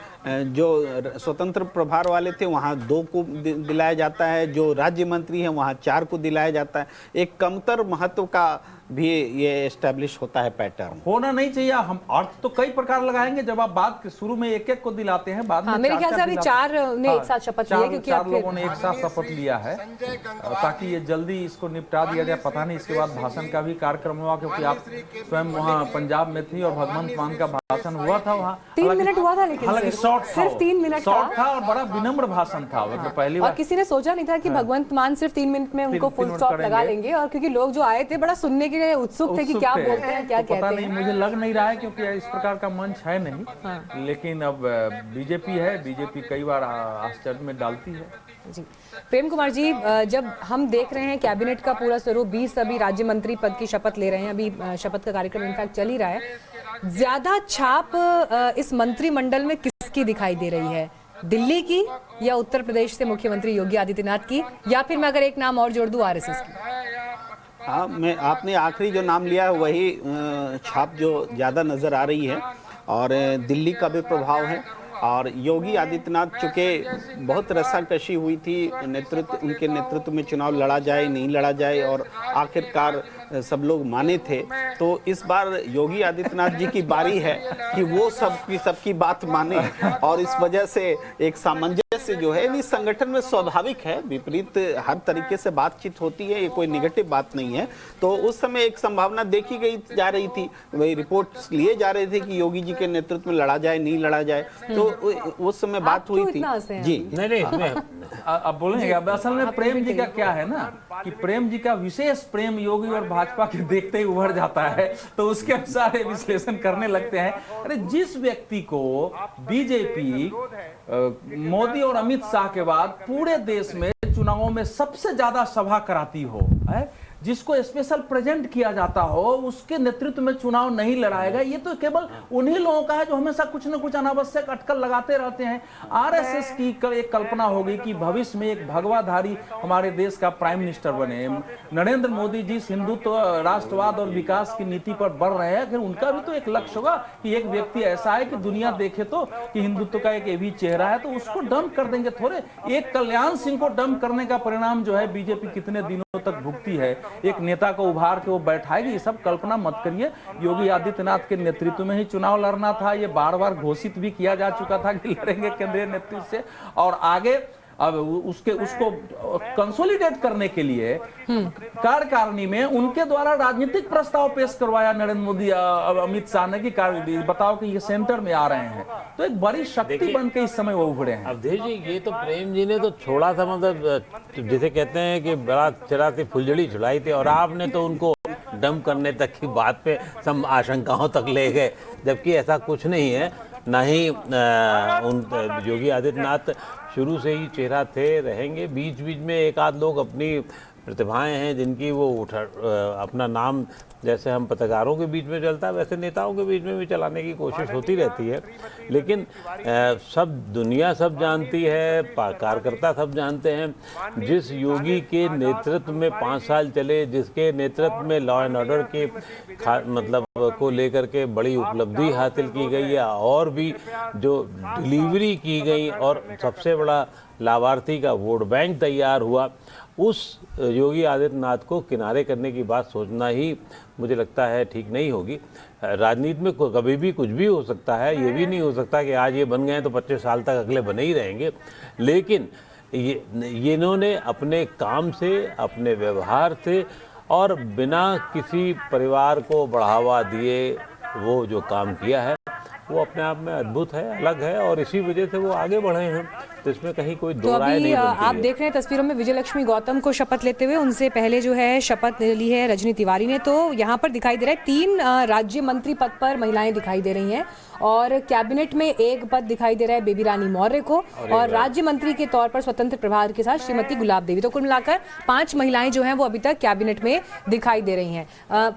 जो स्वतंत्र प्रभार वाले थे वहाँ 2 को दिलाया जाता है, जो राज्य मंत्री हैं वहाँ 4 को दिलाया जाता है। एक कमतर महत्व का भी ये एस्टेब्लिश होता है पैटर्न। होना नहीं चाहिए। हम अर्थ तो कई प्रकार लगाएंगे, जब आप बात के शुरू में एक-एक को दिलाते हैं, बाद में मेरे ख्याल से अभी 4 ने एक साथ शपथ लिया, क्योंकि 4 लोगों ने एक साथ शपथ लिया है, ताकि ये जल्दी इसको निपटा दिया जाए। पता नहीं इसके बाद भाषण का भी कार्यक्रम हुआ, क्योंकि आप स्वयं वहाँ पंजाब में थी और भगवंत मान का भाषण हुआ था वहाँ। 3 मिनट हुआ था, लेकिन हालांकि सिर्फ 3 मिनट था और बड़ा विनम्र भाषण था। मतलब पहली बार, और किसी ने सोचा नहीं था कि भगवंत मान सिर्फ 3 मिनट में उनको फुल स्टॉप लगा लेंगे, और क्योंकि लोग जो आए थे बड़ा सुनने के लिए उत्सुक थे कि क्या बोलते हैं, क्या कहते हैं। पता नहीं, मुझे लग नहीं रहा है, क्योंकि इस प्रकार का मंच है नहीं। लेकिन अब बीजेपी है, बीजेपी कई बार आश्चर्य में डालती है। जी प्रेम कुमार जी, जब हम देख रहे हैं कैबिनेट का पूरा स्वरूप, 20 अभी राज्य मंत्री पद की शपथ ले रहे हैं, अभी शपथ का कार्यक्रम इनफैक्ट चल ही रहा है, ज्यादा छाप इस मंत्रिमंडल में किसकी दिखाई दे रही है, दिल्ली की या उत्तर प्रदेश से मुख्यमंत्री योगी आदित्यनाथ की, या फिर मैं अगर एक नाम और जोड़ दूं आरएसएस की? हाँ, मैं आपने आखिरी जो नाम लिया है वही छाप जो ज़्यादा नज़र आ रही है, और दिल्ली का भी प्रभाव है। और योगी आदित्यनाथ चूँकि बहुत रस्साकशी हुई थी, उनके नेतृत्व में चुनाव लड़ा जाए नहीं लड़ा जाए, और आखिरकार सब लोग माने थे, तो इस बार योगी आदित्यनाथ जी की बारी है कि वो सबकी बात माने, और इस वजह से एक सामंजस्य जो है इस संगठन में स्वाभाविक है, विपरीत हर तरीके से बातचीत होती है, ये कोई निगेटिव बात नहीं है। तो उस समय एक संभावना देखी गई जा रही थी, वही रिपोर्ट्स लिए जा रहे थे कि योगी जी के नेतृत्व में लड़ा जाए नहीं लड़ा जाए, तो उस समय बात हुई थी। जी नहीं अब बोलेंगे। अब असल में प्रेम जी का क्या है ना, कि प्रेम जी का विशेष प्रेम योगी और भाजपा के देखते ही उभर जाता है, तो उसके अनुसार विश्लेषण करने लगते हैं। अरे जिस व्यक्ति को बीजेपी मोदी और अमित शाह के बाद पूरे देश में चुनावों में सबसे ज्यादा सभा कराती हो, है, जिसको स्पेशल प्रेजेंट किया जाता हो, उसके नेतृत्व में चुनाव नहीं लड़ाएगा, ये तो केवल उन्हीं लोगों का है जो हमेशा कुछ न कुछ अनावश्यक अटकल लगाते रहते हैं। आरएसएस की एक कल्पना होगी कि भविष्य में एक भगवाधारी हमारे देश का प्राइम मिनिस्टर बने। नरेंद्र मोदी जी हिंदुत्व, राष्ट्रवाद और विकास की नीति पर बढ़ रहे हैं, फिर उनका भी तो एक लक्ष्य होगा कि एक व्यक्ति ऐसा है कि दुनिया देखे तो कि हिंदुत्व का एक भी चेहरा है, तो उसको डंप कर देंगे थोड़े। एक कल्याण सिंह को डंप करने का परिणाम जो है बीजेपी कितने दिनों तक भुगती है, एक नेता को उभार के वो बैठाएगी, ये सब कल्पना मत करिए। योगी आदित्यनाथ के नेतृत्व में ही चुनाव लड़ना था, ये बार बार घोषित भी किया जा चुका था कि लड़ेंगे केंद्रीय नेतृत्व से, और आगे अब उसको कंसोलिडेट करने के लिए कार्यकारिणी में उनके द्वारा राजनीतिक प्रस्ताव पेश करवाया नरेंद्र मोदी अमित शाह ने कि बताओ कि ये सेंटर में आ रहे हैं, तो एक बड़ी शक्ति बन के इस समय वो उभरे हैं। अवधेश जी, ये तो प्रेम जी ने तो छोड़ा था, मतलब जिसे कहते हैं कि बड़ा चढ़ा थी फुलझड़ी छुड़ाई थी, और आपने तो उनको डंप करने तक की बात पे सब आशंकाओं तक ले गए, जबकि ऐसा कुछ नहीं है। ना ही योगी आदित्यनाथ शुरू से ही चेहरा थे, रहेंगे। बीच बीच में एक आध लोग अपनी प्रतिभाएं हैं जिनकी वो अपना नाम, जैसे हम पत्रकारों के बीच में चलता है वैसे नेताओं के बीच में भी चलाने की कोशिश होती रहती है, लेकिन सब दुनिया सब जानती है, कार्यकर्ता सब जानते हैं, जिस योगी के नेतृत्व में 5 साल चले, जिसके नेतृत्व में लॉ एंड ऑर्डर के मतलब को लेकर के बड़ी उपलब्धि हासिल की गई है, और भी जो डिलीवरी की गई, और सबसे बड़ा लाभार्थी का वोट बैंक तैयार हुआ, उस योगी आदित्यनाथ को किनारे करने की बात सोचना ही मुझे लगता है ठीक नहीं होगी। राजनीति में कभी भी कुछ भी हो सकता है, ये भी नहीं हो सकता कि आज ये बन गए तो 25 साल तक अगले बने ही रहेंगे। लेकिन ये इन्होंने अपने काम से, अपने व्यवहार से और बिना किसी परिवार को बढ़ावा दिए वो जो काम किया है वो अपने आप में अद्भुत है, अलग है, और इसी वजह से वो आगे बढ़े हैं। तो इसमें कहीं कोई दो राय नहीं बनती आप देख रहे हैं तस्वीरों में विजय लक्ष्मी गौतम को शपथ लेते हुए, उनसे पहले जो है शपथ ली है रजनी तिवारी ने। तो यहाँ पर दिखाई दे रहा है 3 राज्य मंत्री पद पर महिलाएं दिखाई दे रही हैं और कैबिनेट में एक पद दिखाई दे रहा है बेबी रानी मौर्य को, और राज्य मंत्री के तौर पर स्वतंत्र प्रभार के साथ श्रीमती गुलाब देवी। तो कुल मिलाकर 5 महिलाएं जो हैं वो अभी तक कैबिनेट में दिखाई दे रही हैं।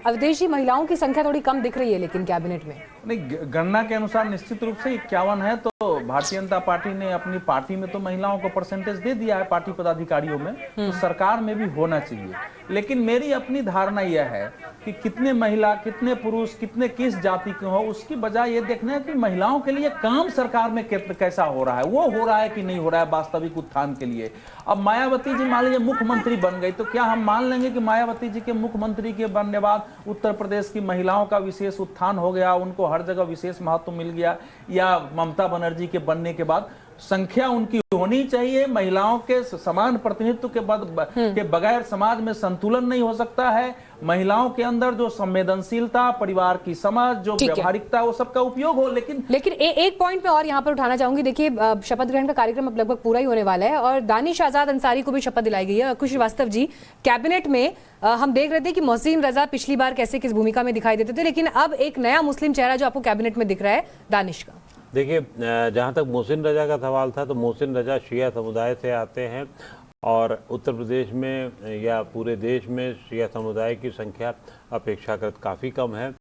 अवधेश, महिलाओं की संख्या थोड़ी कम दिख रही है लेकिन कैबिनेट में नहीं, गणना के अनुसार निश्चित रूप से 51 है। तो भारतीय जनता पार्टी ने अपनी पार्टी में तो महिलाओं को परसेंटेज दे दिया है पार्टी पदाधिकारियों में, तो सरकार में भी होना चाहिए। लेकिन मेरी अपनी धारणा यह है कि कितने महिला, कितने पुरुष, कितने किस जाति के हो, उसकी बजाय ये देखना है कि महिलाओं के लिए काम सरकार में कैसा हो रहा है, वो हो रहा है कि नहीं हो रहा है वास्तविक उत्थान के लिए। अब मायावती जी मान लीजिए मुख्यमंत्री बन गई, तो क्या हम मान लेंगे कि मायावती जी के मुख्यमंत्री के बनने बाद उत्तर प्रदेश की महिलाओं का विशेष उत्थान हो गया, उनको हर जगह विशेष महत्व मिल गया? या ममता बनर्जी के बनने के बाद संख्या उनकी होनी चाहिए, महिलाओं के समान प्रतिनिधित्व के बगैर समाज में संतुलन नहीं हो सकता है। महिलाओं के अंदर जो संवेदनशीलता, परिवार की समझ, जो व्यवहारिकता, वो सबका उपयोग हो। लेकिन एक पॉइंट में और यहाँ पर उठाना चाहूंगी। देखिए, शपथ ग्रहण का कार्यक्रम अब लगभग पूरा ही होने वाला है और दानिश आजाद अंसारी को भी शपथ दिलाई गई है। अकुश श्रीवास्तव जी, कैबिनेट में हम देख रहे थे कि मोहसिन रजा पिछली बार कैसे किस भूमिका में दिखाई देते थे, लेकिन अब एक नया मुस्लिम चेहरा जो आपको कैबिनेट में दिख रहा है, दानिश का। देखिए, जहाँ तक मोहसिन रजा का सवाल था, तो मोहसिन रजा शिया समुदाय से आते हैं और उत्तर प्रदेश में या पूरे देश में शिया समुदाय की संख्या अपेक्षाकृत काफ़ी कम है।